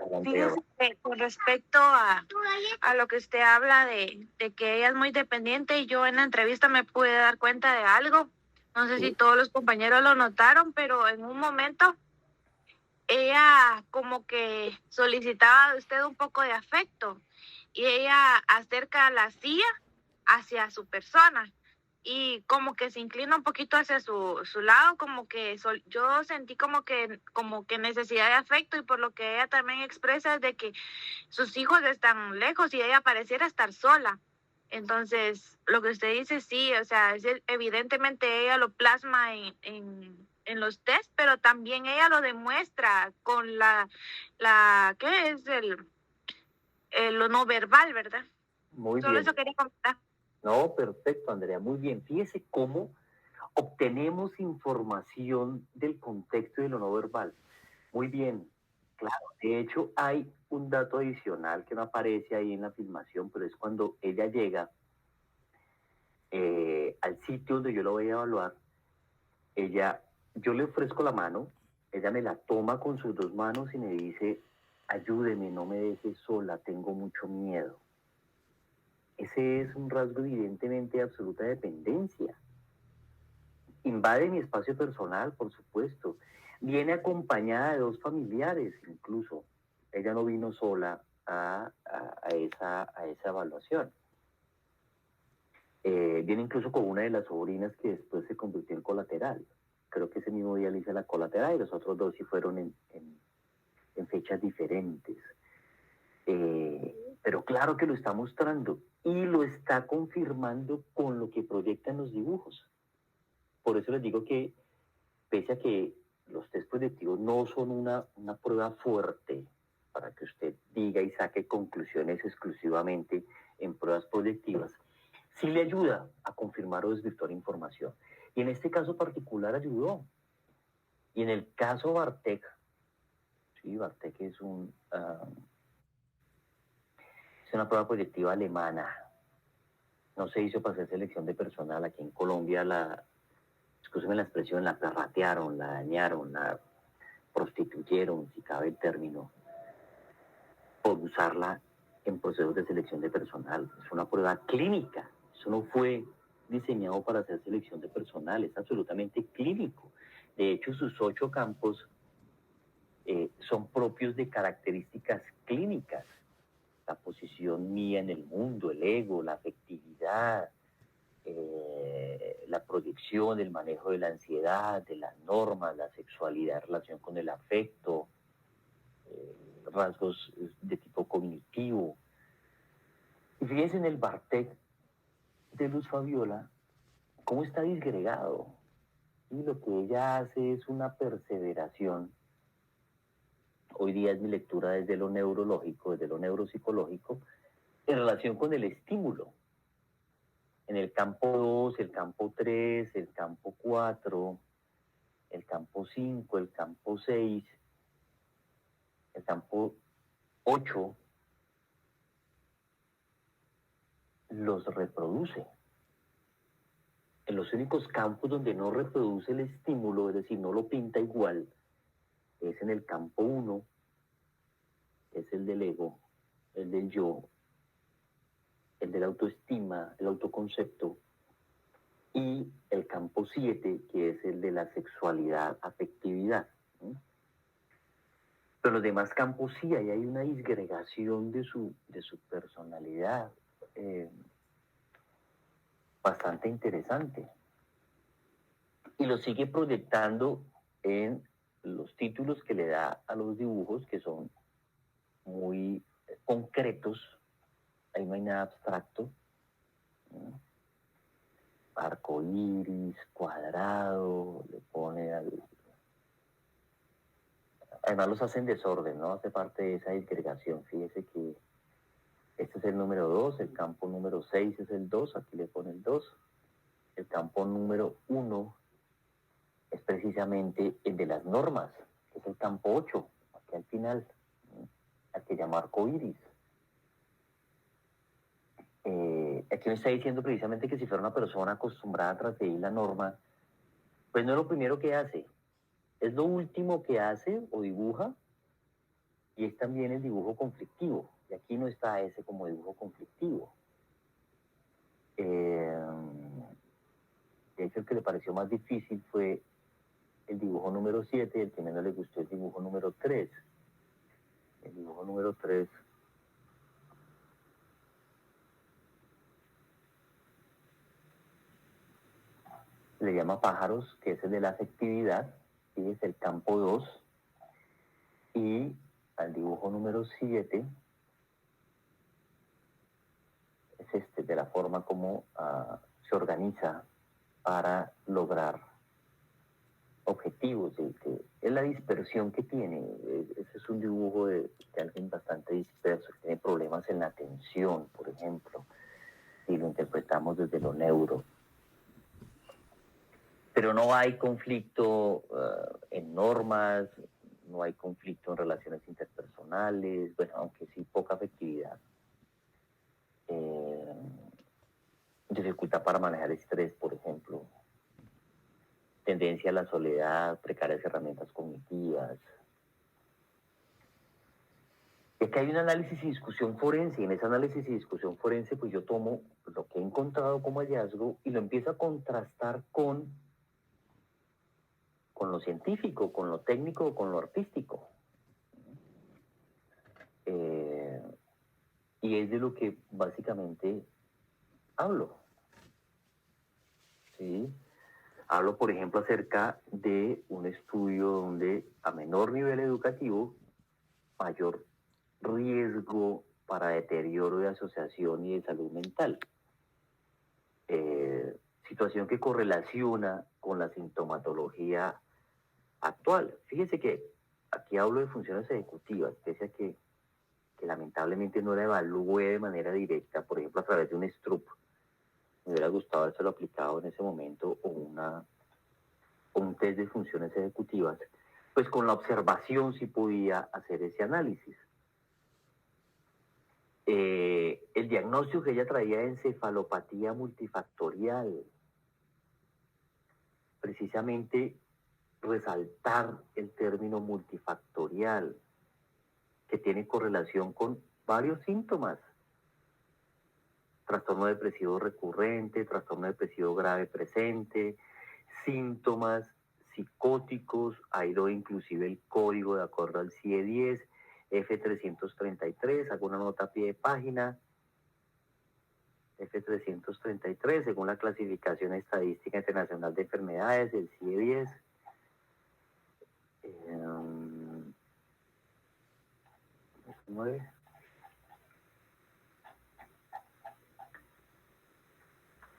Hola, Andrea. Fíjese que con respecto a lo que usted habla de que ella es muy dependiente, y yo en la entrevista me pude dar cuenta de algo. No sé si todos los compañeros lo notaron, pero en un momento ella como que solicitaba de usted un poco de afecto y ella acerca la silla hacia su persona y como que se inclina un poquito hacia su lado, como que yo sentí como que necesidad de afecto, y por lo que ella también expresa es de que sus hijos están lejos y ella pareciera estar sola. Entonces, lo que usted dice, sí, o sea, evidentemente ella lo plasma en los test, pero también ella lo demuestra con ¿qué es lo no verbal, ¿verdad? Muy Solo bien. eso quería comentar. No, perfecto, Andrea, muy bien. Fíjese cómo obtenemos información del contexto de lo no verbal. Muy bien, claro. De hecho, hay un dato adicional que no aparece ahí en la filmación, pero es cuando ella llega al sitio donde yo lo voy a evaluar. Yo le ofrezco la mano, ella me la toma con sus dos manos y me dice, ayúdeme, no me deje sola, tengo mucho miedo. Ese es un rasgo evidentemente de absoluta dependencia. Invade mi espacio personal, por supuesto. Viene acompañada de dos familiares, incluso. Ella no vino sola a esa evaluación. Viene incluso con una de las sobrinas que después se convirtió en colateral. Creo que ese mismo día le hice la colateral y los otros dos sí fueron en fechas diferentes. Pero claro que lo está mostrando y lo está confirmando con lo que proyectan los dibujos. Por eso les digo que, pese a que los test proyectivos no son una prueba fuerte para que usted diga y saque conclusiones exclusivamente en pruebas proyectivas, sí le ayuda a confirmar o desvirtuar información. Y en este caso particular ayudó. Y en el caso Bartek, sí, Bartek es una prueba proyectiva alemana. No se hizo para hacer selección de personal. Aquí en Colombia excúseme la expresión, la perratearon, la dañaron, la prostituyeron, si cabe el término, por usarla en procesos de selección de personal. Es una prueba clínica. Eso no fue diseñado para hacer selección de personal, es absolutamente clínico. De hecho, sus 8 campos son propios de características clínicas. La posición mía en el mundo, el ego, la afectividad, la proyección, el manejo de la ansiedad, de las normas, la sexualidad en relación con el afecto, rasgos de tipo cognitivo. Y fíjense en el Bartek de Luz Fabiola, cómo está disgregado. Y lo que ella hace es una perseveración. Hoy día es mi lectura desde lo neurológico, desde lo neuropsicológico, en relación con el estímulo. En el campo 2, el campo 3, el campo 4, el campo 5, el campo 6, el campo 8, los reproduce. En los únicos campos donde no reproduce el estímulo, es decir, no lo pinta igual, es en el campo 1, es el del ego, el del yo, el de la autoestima, el autoconcepto, y el campo 7, que es el de la sexualidad, afectividad. Pero en los demás campos sí, ahí hay una disgregación de su personalidad bastante interesante. Y lo sigue proyectando en los títulos que le da a los dibujos, que son muy concretos. Ahí no hay nada abstracto. Arco iris, cuadrado, le pone además los hacen desorden, ¿no? Hace parte de esa disgregación. Fíjese que este es el número 2, el campo número 6 es el 2, aquí le pone el 2. El campo número 1 es precisamente el de las normas, que es el campo 8, aquí al final, al que llama arco iris. Aquí me está diciendo precisamente que si fuera una persona acostumbrada a transgredir la norma, pues no es lo primero que hace, es lo último que hace o dibuja, y es también el dibujo conflictivo. Y aquí no está ese como dibujo conflictivo. De hecho, el que le pareció más difícil fue el dibujo número 7, y el que menos le gustó el dibujo número 3. El dibujo número 3 le llama pájaros, que es el de la afectividad, y es el campo 2. Y al dibujo número 7 es este, de la forma como se organiza para lograr objetivos, es la dispersión que tiene. Ese es un dibujo de alguien bastante disperso, que tiene problemas en la atención, por ejemplo, si lo interpretamos desde lo neuro. Pero no hay conflicto en normas, no hay conflicto en relaciones interpersonales, bueno, aunque sí poca afectividad. Dificultad para manejar estrés, por ejemplo. Tendencia a la soledad, precarias herramientas cognitivas. Es que hay un análisis y discusión forense, y en ese análisis y discusión forense pues yo tomo lo que he encontrado como hallazgo y lo empiezo a contrastar con lo científico, con lo técnico, con lo artístico. Y es de lo que básicamente hablo. ¿Sí? Hablo, por ejemplo, acerca de un estudio donde a menor nivel educativo, mayor riesgo para deterioro de asociación y de salud mental. Situación que correlaciona con la sintomatología actual. Fíjese que aquí hablo de funciones ejecutivas, pese a que lamentablemente no la evalúe de manera directa, por ejemplo, a través de un STRUP. Me hubiera gustado haberse aplicado en ese momento o un test de funciones ejecutivas, pues con la observación sí podía hacer ese análisis. El diagnóstico que ella traía de encefalopatía multifactorial, precisamente resaltar el término multifactorial, que tiene correlación con varios síntomas. Trastorno depresivo recurrente, trastorno depresivo grave presente, síntomas psicóticos, ha ido inclusive el código de acuerdo al CIE-10, F333, hago una nota a pie de página, F333, según la clasificación estadística internacional de enfermedades, el CIE-10.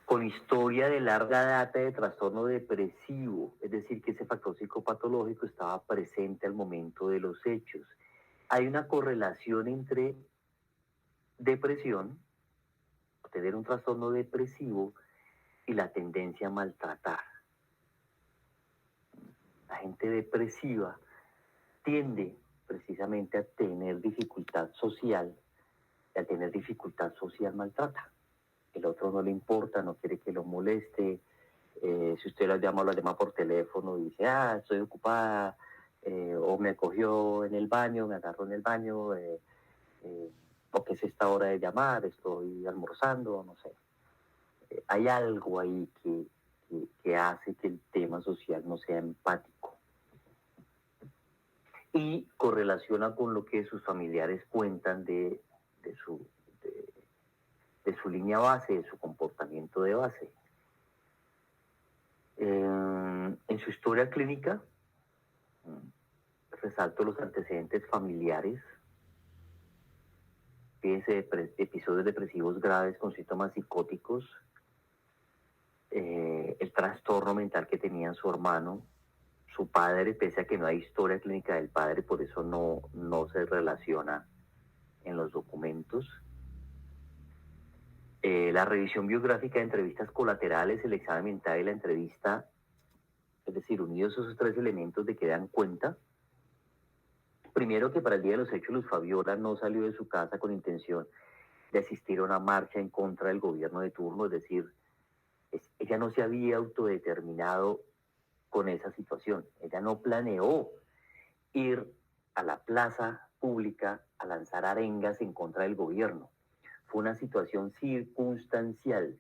Con historia de larga data de trastorno depresivo, es decir, que ese factor psicopatológico estaba presente al momento de los hechos. Hay una correlación entre depresión, tener un trastorno depresivo, y la tendencia a maltratar. La gente depresiva tiende precisamente a tener dificultad social, y al tener dificultad social maltrata. El otro no le importa, no quiere que lo moleste. Si usted la llama por teléfono y dice, estoy ocupada, o me cogió en el baño, me agarró en el baño, porque es esta hora de llamar, estoy almorzando, no sé. Hay algo ahí que hace que el tema social no sea empático. Y correlaciona con lo que sus familiares cuentan de su línea base, de su comportamiento de base. En su historia clínica, resalto los antecedentes familiares, fíjense, episodios depresivos graves con síntomas psicóticos, el trastorno mental que tenía su hermano, su padre, pese a que no hay historia clínica del padre, por eso no se relaciona en los documentos. La revisión biográfica de entrevistas colaterales, el examen mental y la entrevista, es decir, unidos esos tres elementos de que dan cuenta. Primero, que para el día de los hechos Luz Fabiola no salió de su casa con intención de asistir a una marcha en contra del gobierno de turno, es decir, ella no se había autodeterminado con esa situación, ella no planeó ir a la plaza pública a lanzar arengas en contra del gobierno. Fue una situación circunstancial.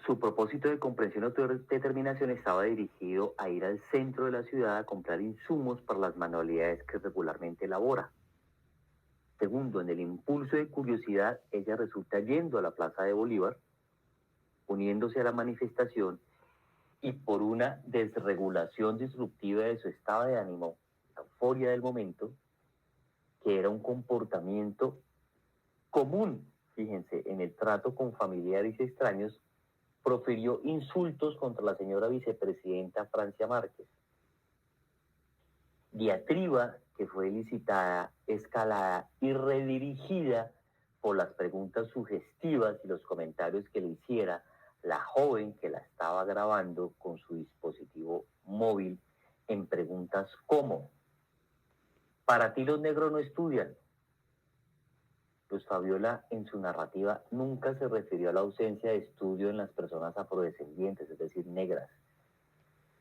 Su propósito de comprensión y autodeterminación estaba dirigido a ir al centro de la ciudad a comprar insumos para las manualidades que regularmente elabora. Segundo, en el impulso de curiosidad, ella resulta yendo a la Plaza de Bolívar, uniéndose a la manifestación, y por una desregulación disruptiva de su estado de ánimo, la euforia del momento, que era un comportamiento común fíjense, en el trato con familiares y extraños, profirió insultos contra la señora vicepresidenta Francia Márquez. Diatriba que fue licitada, escalada y redirigida por las preguntas sugestivas y los comentarios que le hiciera la joven que la estaba grabando con su dispositivo móvil en preguntas como: ¿para ti los negros no estudian? Pues Fabiola en su narrativa nunca se refirió a la ausencia de estudio en las personas afrodescendientes, es decir, negras.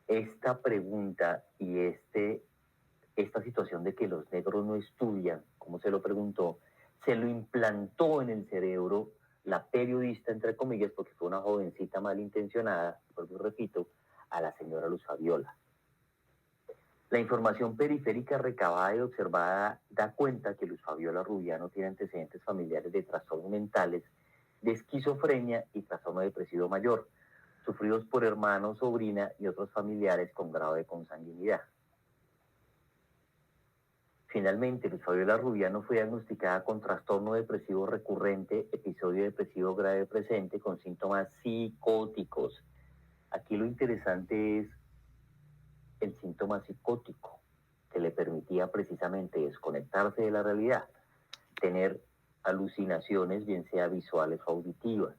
Esta pregunta y esta situación de que los negros no estudian, como se lo preguntó, se lo implantó en el cerebro la periodista, entre comillas, porque fue una jovencita malintencionada, porque repito, a la señora Luz Fabiola. La información periférica recabada y observada da cuenta que Luz Fabiola Rubiano tiene antecedentes familiares de trastornos mentales, de esquizofrenia y trastorno depresivo mayor, sufridos por hermano, sobrina y otros familiares con grado de consanguinidad. Finalmente, Luz Fabiola Rubiano fue diagnosticada con trastorno depresivo recurrente, episodio depresivo grave presente con síntomas psicóticos. Aquí lo interesante es el síntoma psicótico, que le permitía precisamente desconectarse de la realidad, tener alucinaciones, bien sea visuales o auditivas,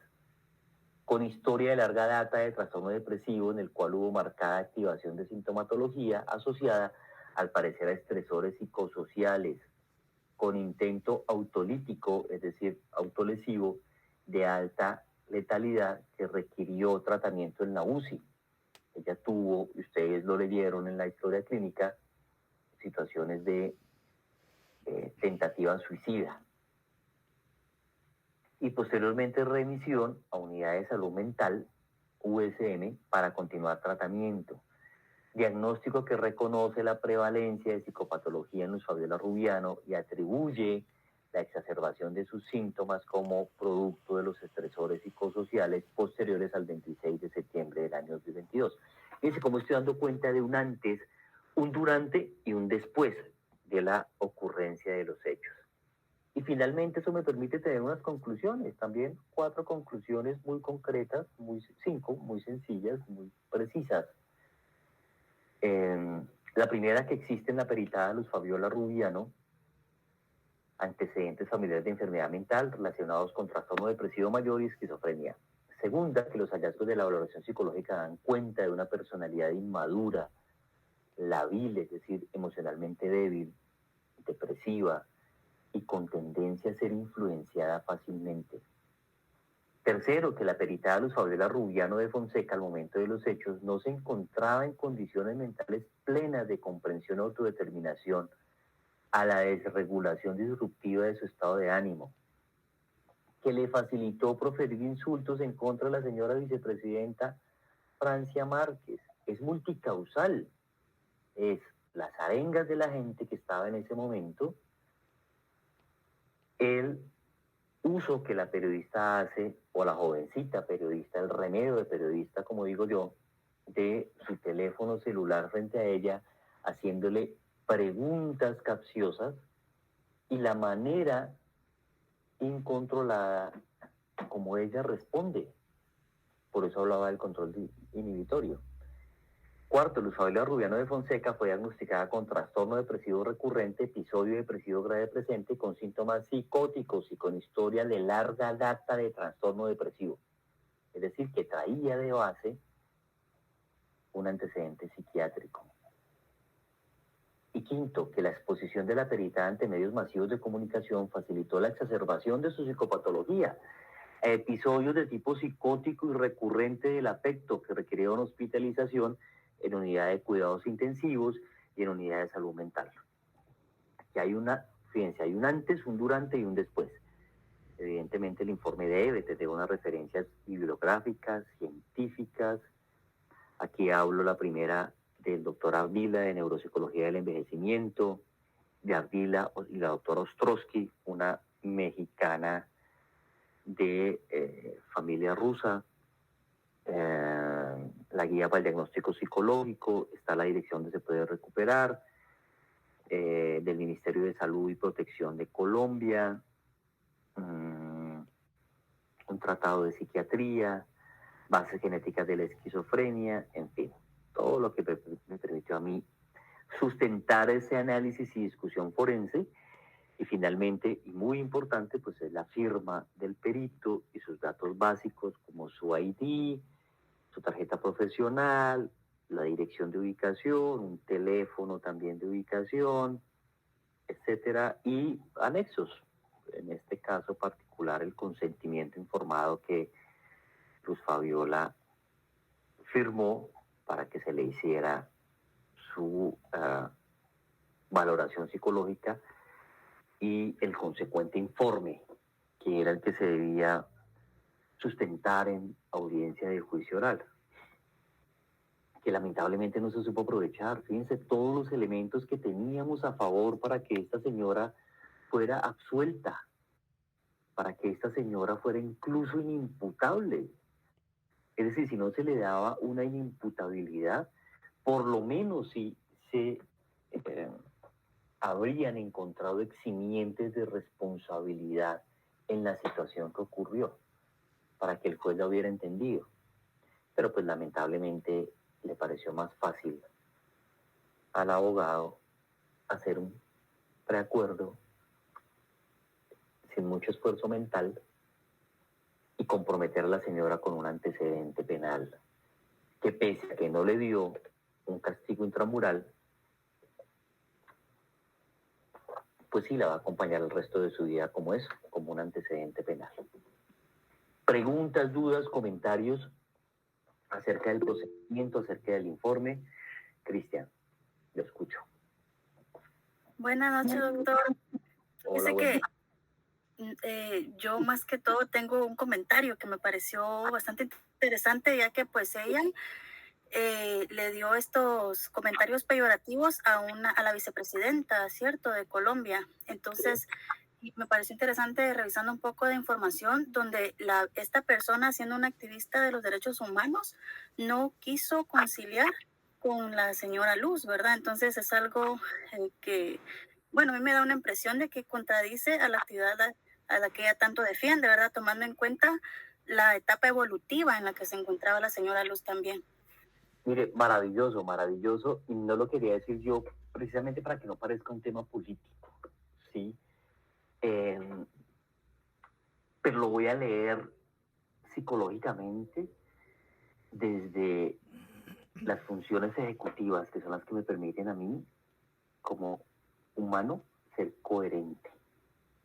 con historia de larga data de trastorno depresivo en el cual hubo marcada activación de sintomatología asociada al parecer a estresores psicosociales, con intento autolítico, es decir, autolesivo, de alta letalidad que requirió tratamiento en la UCI. Ella tuvo, y ustedes lo leyeron en la historia clínica, situaciones de tentativa suicida. Y posteriormente remisión a unidad de salud mental, USM, para continuar tratamiento. Diagnóstico que reconoce la prevalencia de psicopatología en Luz Fabiola Rubiano y atribuye la exacerbación de sus síntomas como producto de los estresores psicosociales posteriores al 26 de septiembre del año 2022. Fíjense cómo estoy dando cuenta de un antes, un durante y un después de la ocurrencia de los hechos. Y finalmente eso me permite tener unas conclusiones, también 4 conclusiones muy concretas, 5 muy sencillas, muy precisas. La primera, que existe en la peritada Luz Fabiola Rubiano antecedentes familiares de enfermedad mental relacionados con trastorno depresivo mayor y esquizofrenia. Segunda, que los hallazgos de la valoración psicológica dan cuenta de una personalidad inmadura, labil, es decir, emocionalmente débil, depresiva y con tendencia a ser influenciada fácilmente. Tercero, que la peritada Luz Fabiola Rubiano de Fonseca al momento de los hechos no se encontraba en condiciones mentales plenas de comprensión y autodeterminación a la desregulación disruptiva de su estado de ánimo, que le facilitó proferir insultos en contra de la señora vicepresidenta Francia Márquez. Es multicausal, es las arengas de la gente que estaba en ese momento, el uso que la periodista hace, o la jovencita periodista, el remedio de periodista, como digo yo, de su teléfono celular frente a ella, haciéndole preguntas capciosas, y la manera incontrolada como ella responde. Por eso hablaba del control inhibitorio. Cuarto, Luz Fabiola Rubiano de Fonseca fue diagnosticada con trastorno depresivo recurrente, episodio depresivo grave presente, con síntomas psicóticos y con historia de larga data de trastorno depresivo. Es decir, que traía de base un antecedente psiquiátrico. Y quinto, que la exposición de la peritada ante medios masivos de comunicación facilitó la exacerbación de su psicopatología, episodios de tipo psicótico y recurrente del afecto que requirieron hospitalización en unidad de cuidados intensivos y en unidad de salud mental. Aquí hay fíjense, hay un antes, un durante y un después. Evidentemente el informe debe tener unas referencias bibliográficas, científicas. Aquí hablo la primera del doctor Ardila de Neuropsicología del Envejecimiento, de Ardila y la doctora Ostrowski, una mexicana de familia rusa, la guía para el diagnóstico psicológico, está la dirección donde se puede recuperar, del Ministerio de Salud y Protección de Colombia, un tratado de psiquiatría, bases genéticas de la esquizofrenia, en fin, todo lo que me permitió a mí sustentar ese análisis y discusión forense. Y finalmente, y muy importante, pues es la firma del perito y sus datos básicos como su ID, su tarjeta profesional, la dirección de ubicación, un teléfono también de ubicación, etcétera, y anexos. En este caso particular, el consentimiento informado que Luz Fabiola firmó para que se le hiciera su valoración psicológica y el consecuente informe, que era el que se debía sustentar en audiencia de juicio oral, que lamentablemente no se supo aprovechar. Fíjense todos los elementos que teníamos a favor para que esta señora fuera absuelta, para que esta señora fuera incluso inimputable. Es decir, si no se le daba una inimputabilidad, por lo menos si se habrían encontrado eximientes de responsabilidad en la situación que ocurrió, para que el juez lo hubiera entendido. Pero pues lamentablemente le pareció más fácil al abogado hacer un preacuerdo sin mucho esfuerzo mental y comprometer a la señora con un antecedente penal que, pese a que no le dio un castigo intramural, pues sí la va a acompañar el resto de su vida como eso, como un antecedente penal. Preguntas, dudas, comentarios acerca del procedimiento, acerca del informe. Cristian, lo escucho. Buenas noches, doctor. Hola, Dice que yo más que todo tengo un comentario que me pareció bastante interesante, ya que pues ella le dio estos comentarios peyorativos a la vicepresidenta, ¿cierto?, de Colombia. Entonces, me pareció interesante revisando un poco de información donde esta persona, siendo una activista de los derechos humanos, no quiso conciliar con la señora Luz, ¿verdad? Entonces es algo que, bueno, a mí me da una impresión de que contradice a la actividad a la que ella tanto defiende, ¿verdad? Tomando en cuenta la etapa evolutiva en la que se encontraba la señora Luz también. Mire, maravilloso, maravilloso, y no lo quería decir yo precisamente para que no parezca un tema político, ¿sí? Pero lo voy a leer psicológicamente desde las funciones ejecutivas, que son las que me permiten a mí, como humano, ser coherente.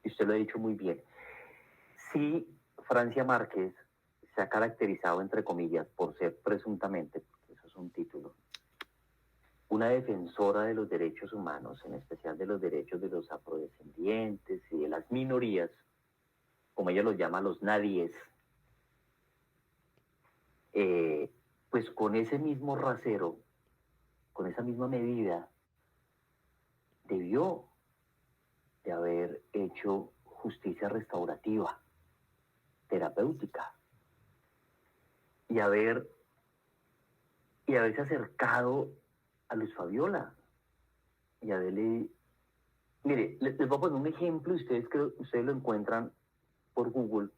Y usted lo ha dicho muy bien. Si Francia Márquez se ha caracterizado, entre comillas, por ser presuntamente, porque eso es un título, una defensora de los derechos humanos, en especial de los derechos de los afrodescendientes y de las minorías, como ella los llama, los nadies, pues con ese mismo rasero, con esa misma medida, debió de haber hecho justicia restaurativa, terapéutica, y haberse acercado a Luz Fabiola y haberle... Mire, les voy a poner un ejemplo, ustedes lo encuentran por Google.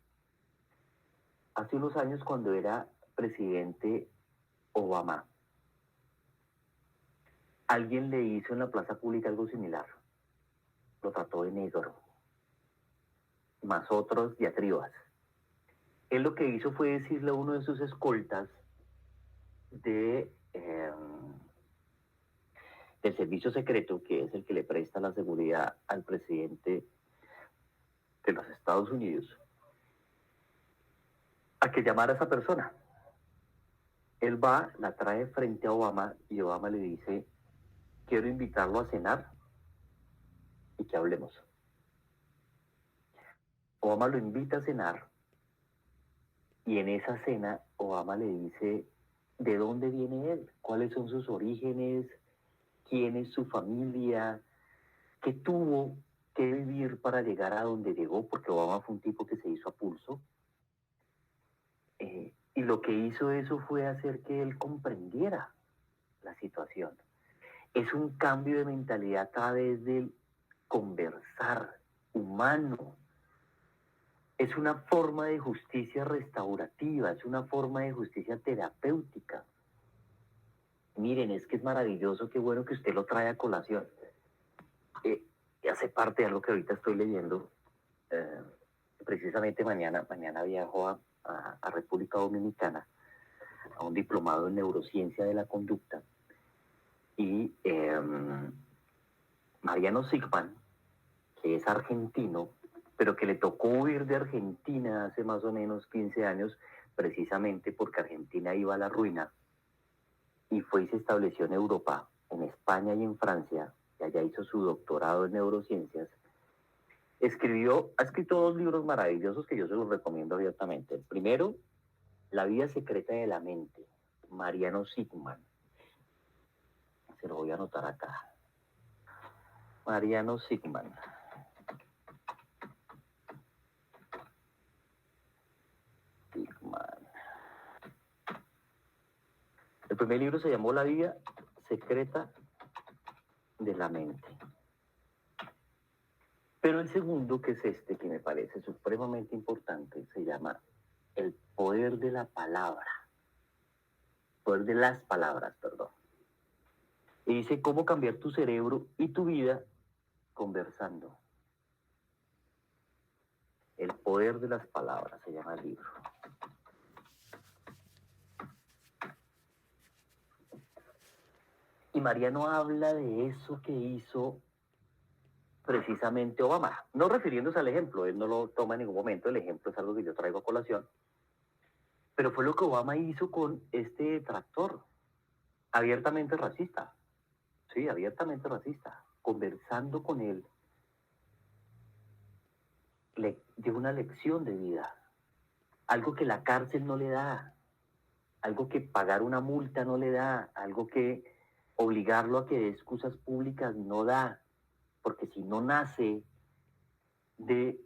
Hace unos años, cuando era presidente Obama, alguien le hizo en la plaza pública algo similar. Lo trató de negro, más otros diatribas. Él lo que hizo fue decirle a uno de sus escoltas del servicio secreto, que es el que le presta la seguridad al presidente de los Estados Unidos, a que llamara a esa persona. Él va, la trae frente a Obama y Obama le dice: quiero invitarlo a cenar y que hablemos. Obama lo invita a cenar y en esa cena Obama le dice de dónde viene él, cuáles son sus orígenes, quién es su familia, qué tuvo que vivir para llegar a donde llegó, porque Obama fue un tipo que se hizo a pulso. Y lo que hizo eso fue hacer que él comprendiera la situación. Es un cambio de mentalidad a través del conversar humano, es una forma de justicia restaurativa, es una forma de justicia terapéutica. Miren, es que es maravilloso, qué bueno que usted lo trae a colación. Y hace parte de algo que ahorita estoy leyendo. Precisamente mañana viajo a República Dominicana a un diplomado en neurociencia de la conducta. Y Mariano Sigman, que es argentino, pero que le tocó huir de Argentina hace más o menos 15 años, precisamente porque Argentina iba a la ruina, y fue y se estableció en Europa, en España y en Francia, y allá hizo su doctorado en neurociencias. Ha escrito 2 libros maravillosos que yo se los recomiendo abiertamente. El primero, La vida secreta de la mente, Mariano Sigman. Se lo voy a anotar acá. Mariano Sigman. El primer libro se llamó La vida secreta de la mente. Pero el segundo, que es este, que me parece supremamente importante, se llama El poder de la palabra. Poder de las palabras, perdón. Y dice cómo cambiar tu cerebro y tu vida conversando. El poder de las palabras se llama el libro. Y Mariano habla de eso que hizo precisamente Obama, no refiriéndose al ejemplo, él no lo toma en ningún momento, el ejemplo es algo que yo traigo a colación, pero fue lo que Obama hizo con este tractor, abiertamente racista, sí, abiertamente racista, conversando con él, le dio una lección de vida, algo que la cárcel no le da, algo que pagar una multa no le da, algo que obligarlo a que dé excusas públicas no da, porque si no nace de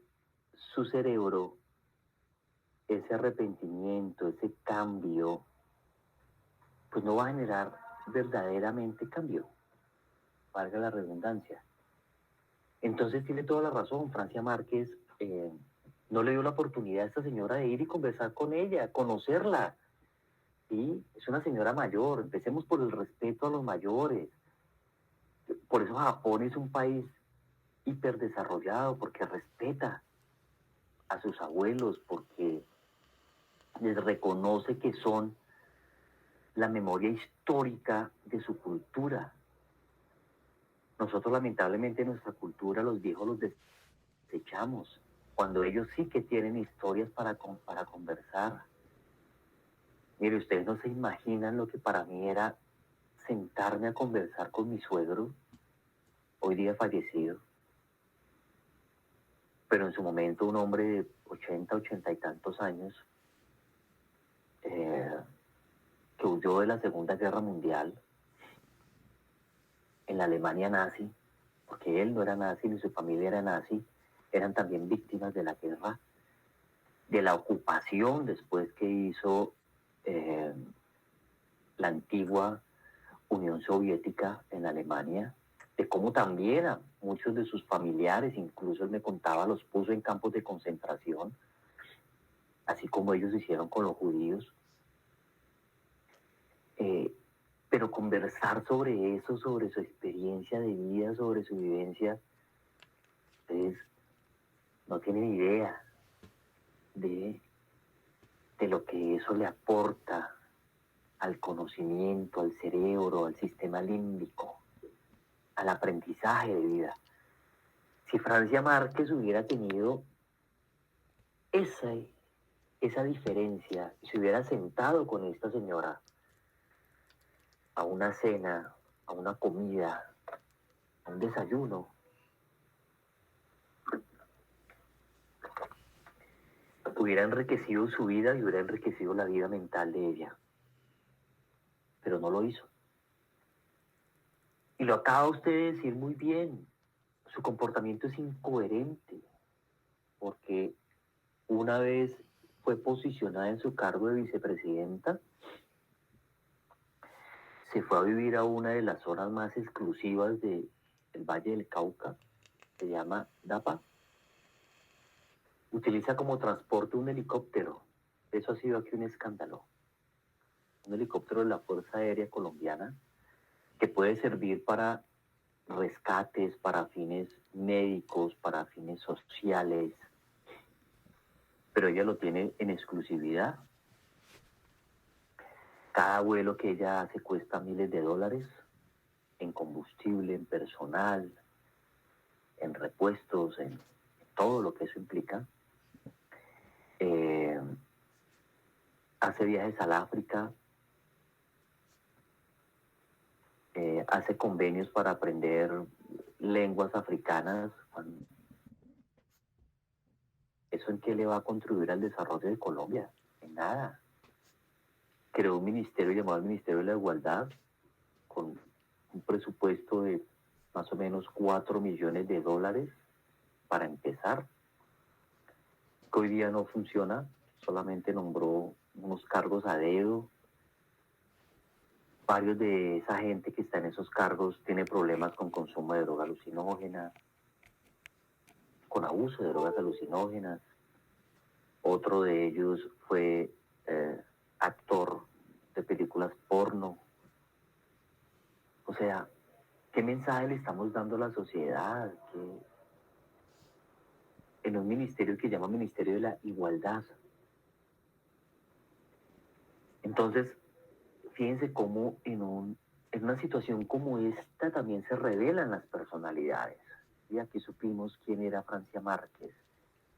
su cerebro ese arrepentimiento, ese cambio, pues no va a generar verdaderamente cambio, valga la redundancia. Entonces tiene toda la razón, Francia Márquez no le dio la oportunidad a esta señora de ir y conversar con ella, conocerla. ¿Sí? Es una señora mayor, empecemos por el respeto a los mayores. Por eso Japón es un país hiperdesarrollado, porque respeta a sus abuelos, porque les reconoce que son la memoria histórica de su cultura. Nosotros lamentablemente en nuestra cultura los viejos los desechamos, cuando ellos sí que tienen historias para conversar. Mire, ustedes no se imaginan lo que para mí era sentarme a conversar con mi suegro, hoy día fallecido, pero en su momento un hombre de 80 y tantos años, que huyó de la Segunda Guerra Mundial en la Alemania nazi, porque él no era nazi ni su familia era nazi, eran también víctimas de la guerra, de la ocupación después que hizo la antigua Unión Soviética en Alemania, de cómo también a muchos de sus familiares, incluso él me contaba, los puso en campos de concentración, así como ellos hicieron con los judíos. Pero conversar sobre eso, sobre su experiencia de vida, sobre su vivencia, ustedes no tienen idea de lo que eso le aporta al conocimiento, al cerebro, al sistema límbico, al aprendizaje de vida. Si Francia Márquez hubiera tenido esa diferencia, se hubiera sentado con esta señora a una cena, a una comida, a un desayuno, hubiera enriquecido su vida y hubiera enriquecido la vida mental de ella. Pero no lo hizo. Y lo acaba usted de decir muy bien, su comportamiento es incoherente, porque una vez fue posicionada en su cargo de vicepresidenta, se fue a vivir a una de las zonas más exclusivas del Valle del Cauca, se llama Dapa, utiliza como transporte un helicóptero. Eso ha sido aquí un escándalo. Un helicóptero de la Fuerza Aérea Colombiana que puede servir para rescates, para fines médicos, para fines sociales, pero ella lo tiene en exclusividad. Cada vuelo que ella hace cuesta miles de dólares en combustible, en personal, en repuestos, en todo lo que eso implica. Hace viajes al África, hace convenios para aprender lenguas africanas. ¿Eso en qué le va a contribuir al desarrollo de Colombia? En nada. Creó un ministerio llamado el Ministerio de la Igualdad con un presupuesto de más o menos 4 millones de dólares para empezar, que hoy día no funciona, solamente nombró unos cargos a dedo. Varios de esa gente que está en esos cargos tiene problemas con consumo de droga alucinógena, con abuso de drogas alucinógenas. Otro de ellos fue actor de películas porno. O sea, ¿qué mensaje le estamos dando a la sociedad? Que en un ministerio que llama Ministerio de la Igualdad. Entonces, fíjense cómo en una situación como esta también se revelan las personalidades. Y aquí supimos quién era Francia Márquez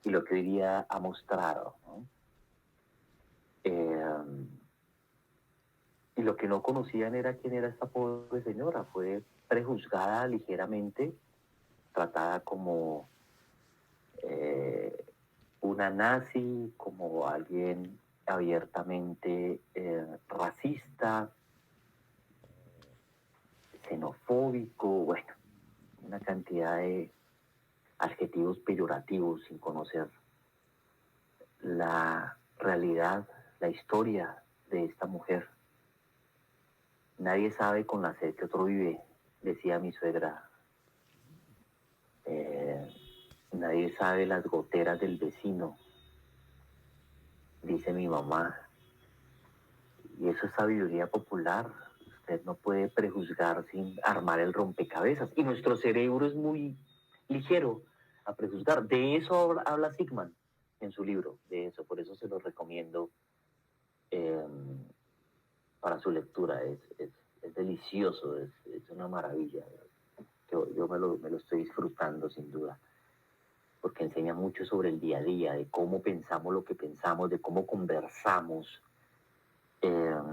y lo que hoy día ha mostrado, ¿no? Y lo que no conocían era quién era esta pobre señora. Fue prejuzgada ligeramente, tratada como una nazi, como alguien abiertamente racista, xenofóbico, bueno, una cantidad de adjetivos peyorativos sin conocer la realidad, la historia de esta mujer. Nadie sabe con la sed que otro vive, decía mi suegra. Nadie sabe las goteras del vecino, dice mi mamá. Y eso es sabiduría popular. Usted no puede prejuzgar sin armar el rompecabezas. Y nuestro cerebro es muy ligero a prejuzgar. De eso habla Sigman en su libro, de eso. Por eso se lo recomiendo para su lectura. Es delicioso, es una maravilla. Yo me lo estoy disfrutando sin duda, porque enseña mucho sobre el día a día, de cómo pensamos lo que pensamos, de cómo conversamos, de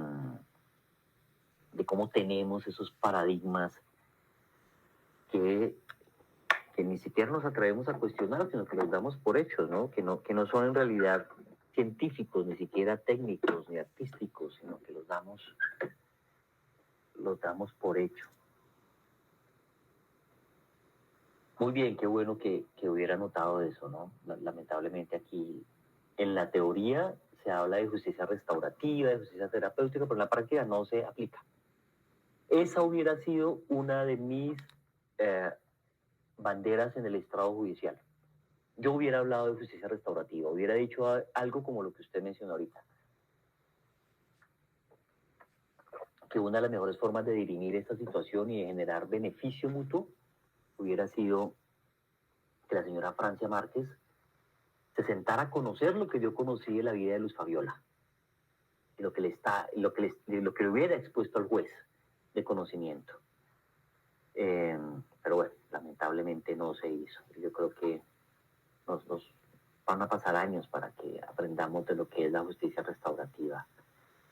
cómo tenemos esos paradigmas que ni siquiera nos atrevemos a cuestionar, sino que los damos por hechos, ¿no? Que no son en realidad científicos, ni siquiera técnicos, ni artísticos, sino que los damos por hecho. Muy bien, qué bueno que hubiera notado eso, ¿no? Lamentablemente aquí en la teoría se habla de justicia restaurativa, de justicia terapéutica, pero en la práctica no se aplica. Esa hubiera sido una de mis banderas en el estrado judicial. Yo hubiera hablado de justicia restaurativa, hubiera dicho algo como lo que usted mencionó ahorita. Que una de las mejores formas de dirimir esta situación y de generar beneficio mutuo hubiera sido que la señora Francia Márquez se sentara a conocer lo que yo conocí de la vida de Luz Fabiola, y lo que le hubiera expuesto al juez de conocimiento. Pero bueno, lamentablemente no se hizo. Yo creo que nos van a pasar años para que aprendamos de lo que es la justicia restaurativa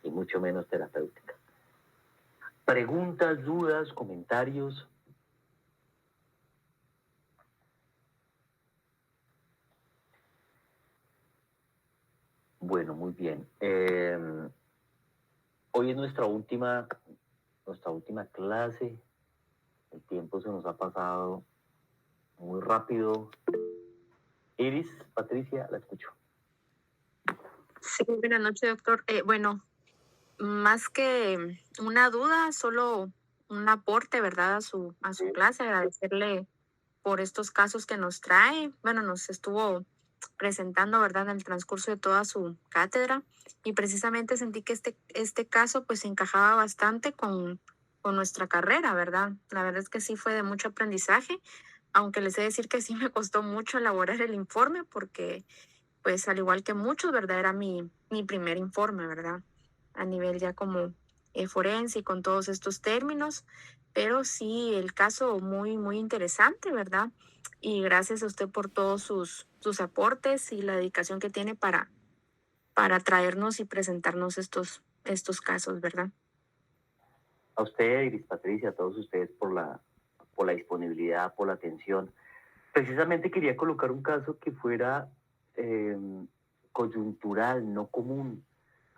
y mucho menos terapéutica. Preguntas, dudas, comentarios. Bueno, muy bien. Hoy es nuestra última clase. El tiempo se nos ha pasado muy rápido. Iris, Patricia, la escucho. Sí, buenas noches, doctor. Bueno, más que una duda, solo un aporte, ¿verdad? A su clase, agradecerle por estos casos que nos trae. Bueno, nos estuvo presentando, ¿verdad?, en el transcurso de toda su cátedra. Y precisamente sentí que este caso pues encajaba bastante con nuestra carrera, ¿verdad? La verdad es que sí fue de mucho aprendizaje, aunque les he de decir que sí me costó mucho elaborar el informe porque pues al igual que muchos, ¿verdad? Era mi primer informe, ¿verdad? A nivel ya como forense y con todos estos términos, pero sí, el caso muy, muy interesante, ¿verdad? Y gracias a usted por todos sus aportes y la dedicación que tiene para traernos y presentarnos estos casos, ¿verdad? A usted, Iris Patricia, a todos ustedes por la disponibilidad, por la atención. Precisamente quería colocar un caso que fuera eh, coyuntural, no común.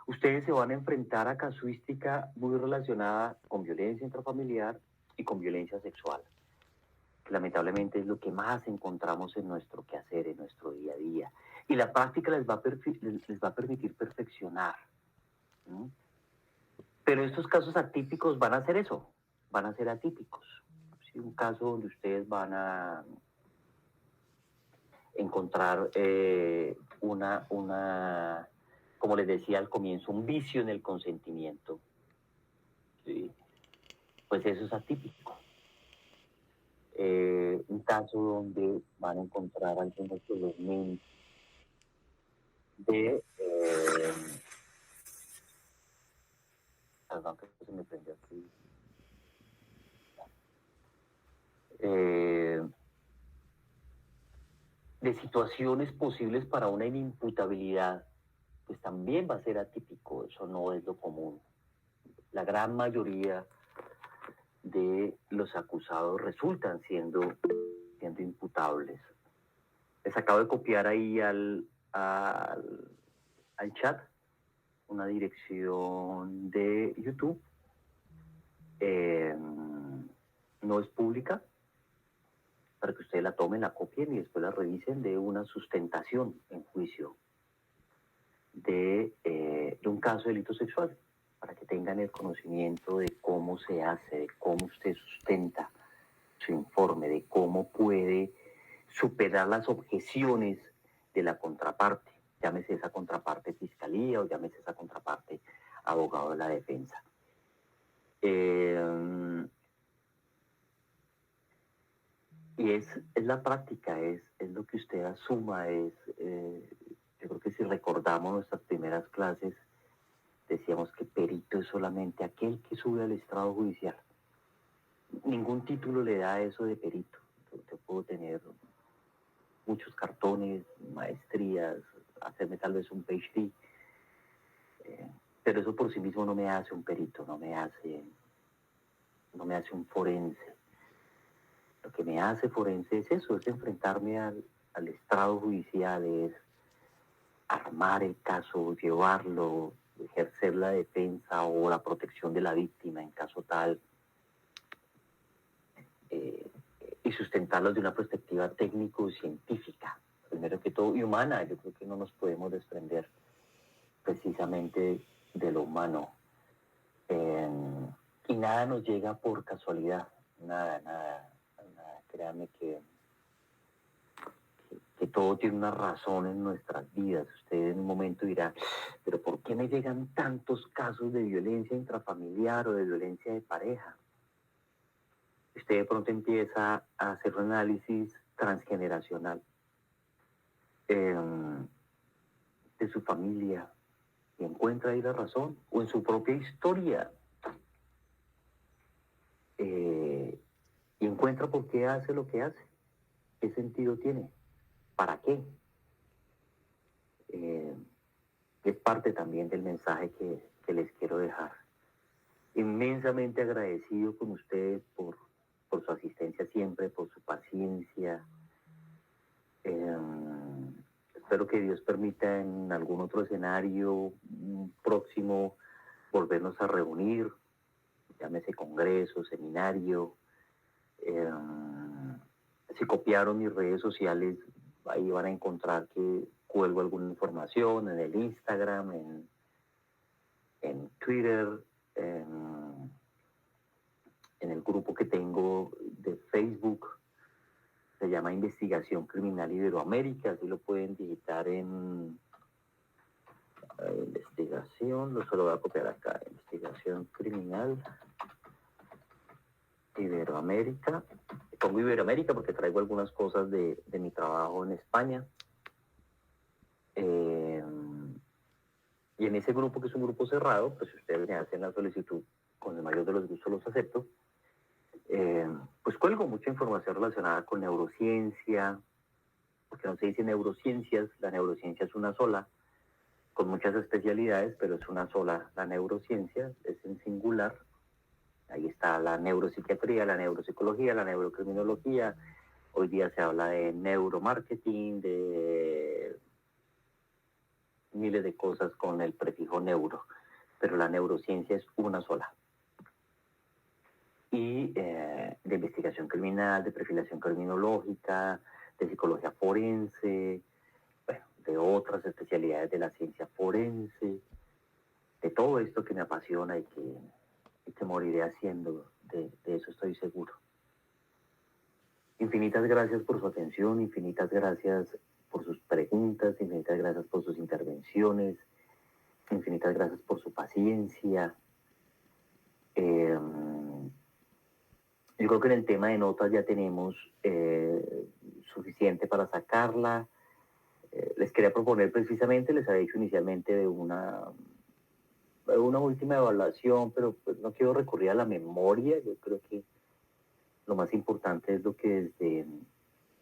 Ustedes se van a enfrentar a casuística muy relacionada con violencia intrafamiliar y con violencia sexual, que lamentablemente es lo que más encontramos en nuestro quehacer, en nuestro día a día. Y la práctica les va a permitir perfeccionar. ¿No? Pero estos casos atípicos van a ser eso, van a ser atípicos. ¿Sí? Un caso donde ustedes van a encontrar como les decía al comienzo, un vicio en el consentimiento. ¿Sí? Pues eso es atípico. Un caso donde van a encontrar algunos elementos de... perdón, que se me prendió aquí. De situaciones posibles para una inimputabilidad, pues también va a ser atípico, eso no es lo común. La gran mayoría de los acusados resultan siendo imputables. Les acabo de copiar ahí al chat una dirección de YouTube. No es pública, para que ustedes la tomen, la copien y después la revisen, de una sustentación en juicio de un caso de delito sexual, para que tengan el conocimiento de cómo se hace, de cómo usted sustenta su informe, de cómo puede superar las objeciones de la contraparte, llámese esa contraparte fiscalía o llámese esa contraparte abogado de la defensa. Y es la práctica, es lo que usted asuma, yo creo que si recordamos nuestras primeras clases, decíamos que perito es solamente aquel que sube al estrado judicial. Ningún título le da eso de perito. Yo puedo tener muchos cartones, maestrías, hacerme tal vez un PhD, pero eso por sí mismo no me hace un perito, no me hace un forense. Lo que me hace forense es eso, es enfrentarme al estrado judicial, es armar el caso, llevarlo, ejercer la defensa o la protección de la víctima en caso tal, y sustentarlo de una perspectiva técnico-científica, primero que todo, y humana. Yo creo que no nos podemos desprender precisamente de lo humano. Y nada nos llega por casualidad, nada. Créanme que todo tiene una razón en nuestras vidas. Usted en un momento dirá, pero ¿por qué me llegan tantos casos de violencia intrafamiliar o de violencia de pareja? Usted de pronto empieza a hacer un análisis transgeneracional de su familia y encuentra ahí la razón, o en su propia historia, y encuentra por qué hace lo que hace, qué sentido tiene, para qué. Es parte también del mensaje que les quiero dejar. Inmensamente agradecido con ustedes por su asistencia siempre, por su paciencia. Espero que Dios permita en algún otro escenario próximo volvernos a reunir, llámese congreso, seminario. Si copiaron mis redes sociales, ahí van a encontrar que cuelgo alguna información en el Instagram, en Twitter, en el grupo que tengo de Facebook. Se llama Investigación Criminal Iberoamérica, así lo pueden digitar en investigación, se lo voy a copiar acá, Investigación Criminal Iberoamérica. Pongo Iberoamérica porque traigo algunas cosas de mi trabajo en España. Y en ese grupo, que es un grupo cerrado, pues si ustedes me hacen la solicitud, con el mayor de los gustos los acepto. Pues cuelgo mucha información relacionada con neurociencia, porque no se dice neurociencias, la neurociencia es una sola, con muchas especialidades, pero es una sola. La neurociencia es en singular. Ahí está la neuropsiquiatría, la neuropsicología, la neurocriminología. Hoy día se habla de neuromarketing, de miles de cosas con el prefijo neuro, pero la neurociencia es una sola. Y de investigación criminal, de perfilación criminológica, de psicología forense, bueno, de otras especialidades de la ciencia forense, de todo esto que me apasiona y que moriré haciendo, de eso estoy seguro. Infinitas gracias por su atención, infinitas gracias por sus preguntas, infinitas gracias por sus intervenciones, infinitas gracias por su paciencia. Yo creo que en el tema de notas ya tenemos suficiente para sacarla. Les quería proponer precisamente, les había dicho inicialmente de una última evaluación, pero pues no quiero recurrir a la memoria. Yo creo que lo más importante es lo que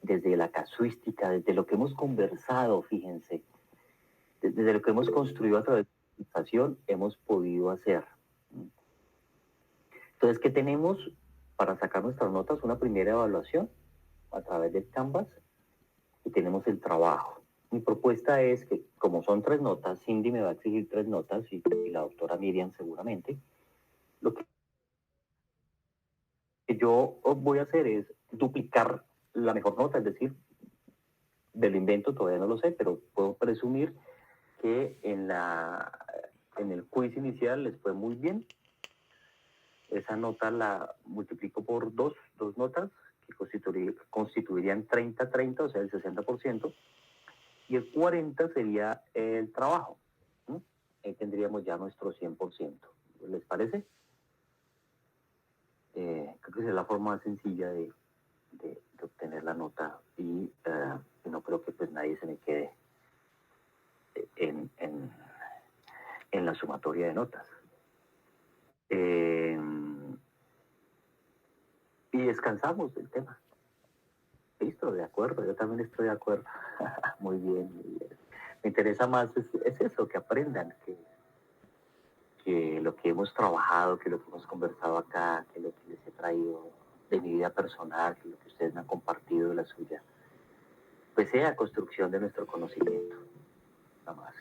desde la casuística, desde lo que hemos conversado, fíjense, desde lo que hemos construido a través de la conversación, hemos podido hacer. Entonces, ¿qué tenemos para sacar nuestras notas? Una primera evaluación a través del Canvas y tenemos el trabajo. Mi propuesta es que, como son 3 notas, Cindy me va a exigir 3 notas y la doctora Miriam seguramente, lo que yo voy a hacer es duplicar la mejor nota, es decir, del invento todavía no lo sé, pero puedo presumir que en el quiz inicial les fue muy bien. Esa nota la multiplico por dos notas, que constituirían 30-30, o sea, el 60%, y el 40% sería el trabajo. Ahí tendríamos ya nuestro 100%. ¿Les parece? Creo que esa es la forma más sencilla de obtener la nota y no creo que pues nadie se me quede en la sumatoria de notas. Y descansamos del tema. Listo, de acuerdo, yo también estoy de acuerdo. Muy bien, muy bien. Me interesa más es eso, que aprendan, que lo que hemos trabajado, que lo que hemos conversado acá, que lo que les he traído de mi vida personal, que lo que ustedes me han compartido de la suya, pues sea construcción de nuestro conocimiento. Nada más.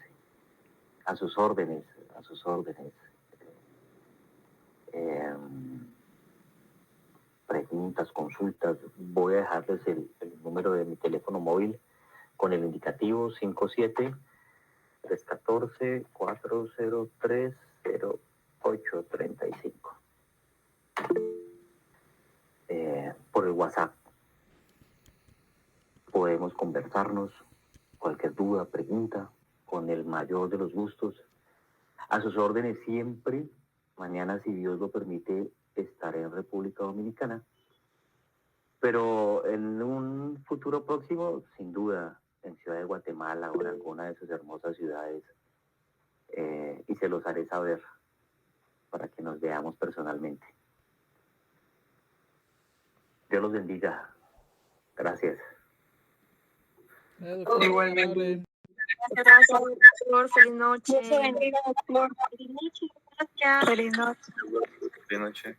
A sus órdenes, a sus órdenes. Preguntas, consultas, voy a dejarles el número de mi teléfono móvil con el indicativo 57-314-403-0835. Por el WhatsApp podemos conversarnos, cualquier duda, pregunta, con el mayor de los gustos. A sus órdenes siempre. Mañana, si Dios lo permite, estaré en República Dominicana. Pero en un futuro próximo, sin duda, en Ciudad de Guatemala o en alguna de sus hermosas ciudades. Y se los haré saber para que nos veamos personalmente. Dios los bendiga. Gracias. Igualmente. Gracias, doctor. Feliz noche. Dios te bendiga, doctor. Feliz noche. Gracias. Feliz noche. Feliz noche.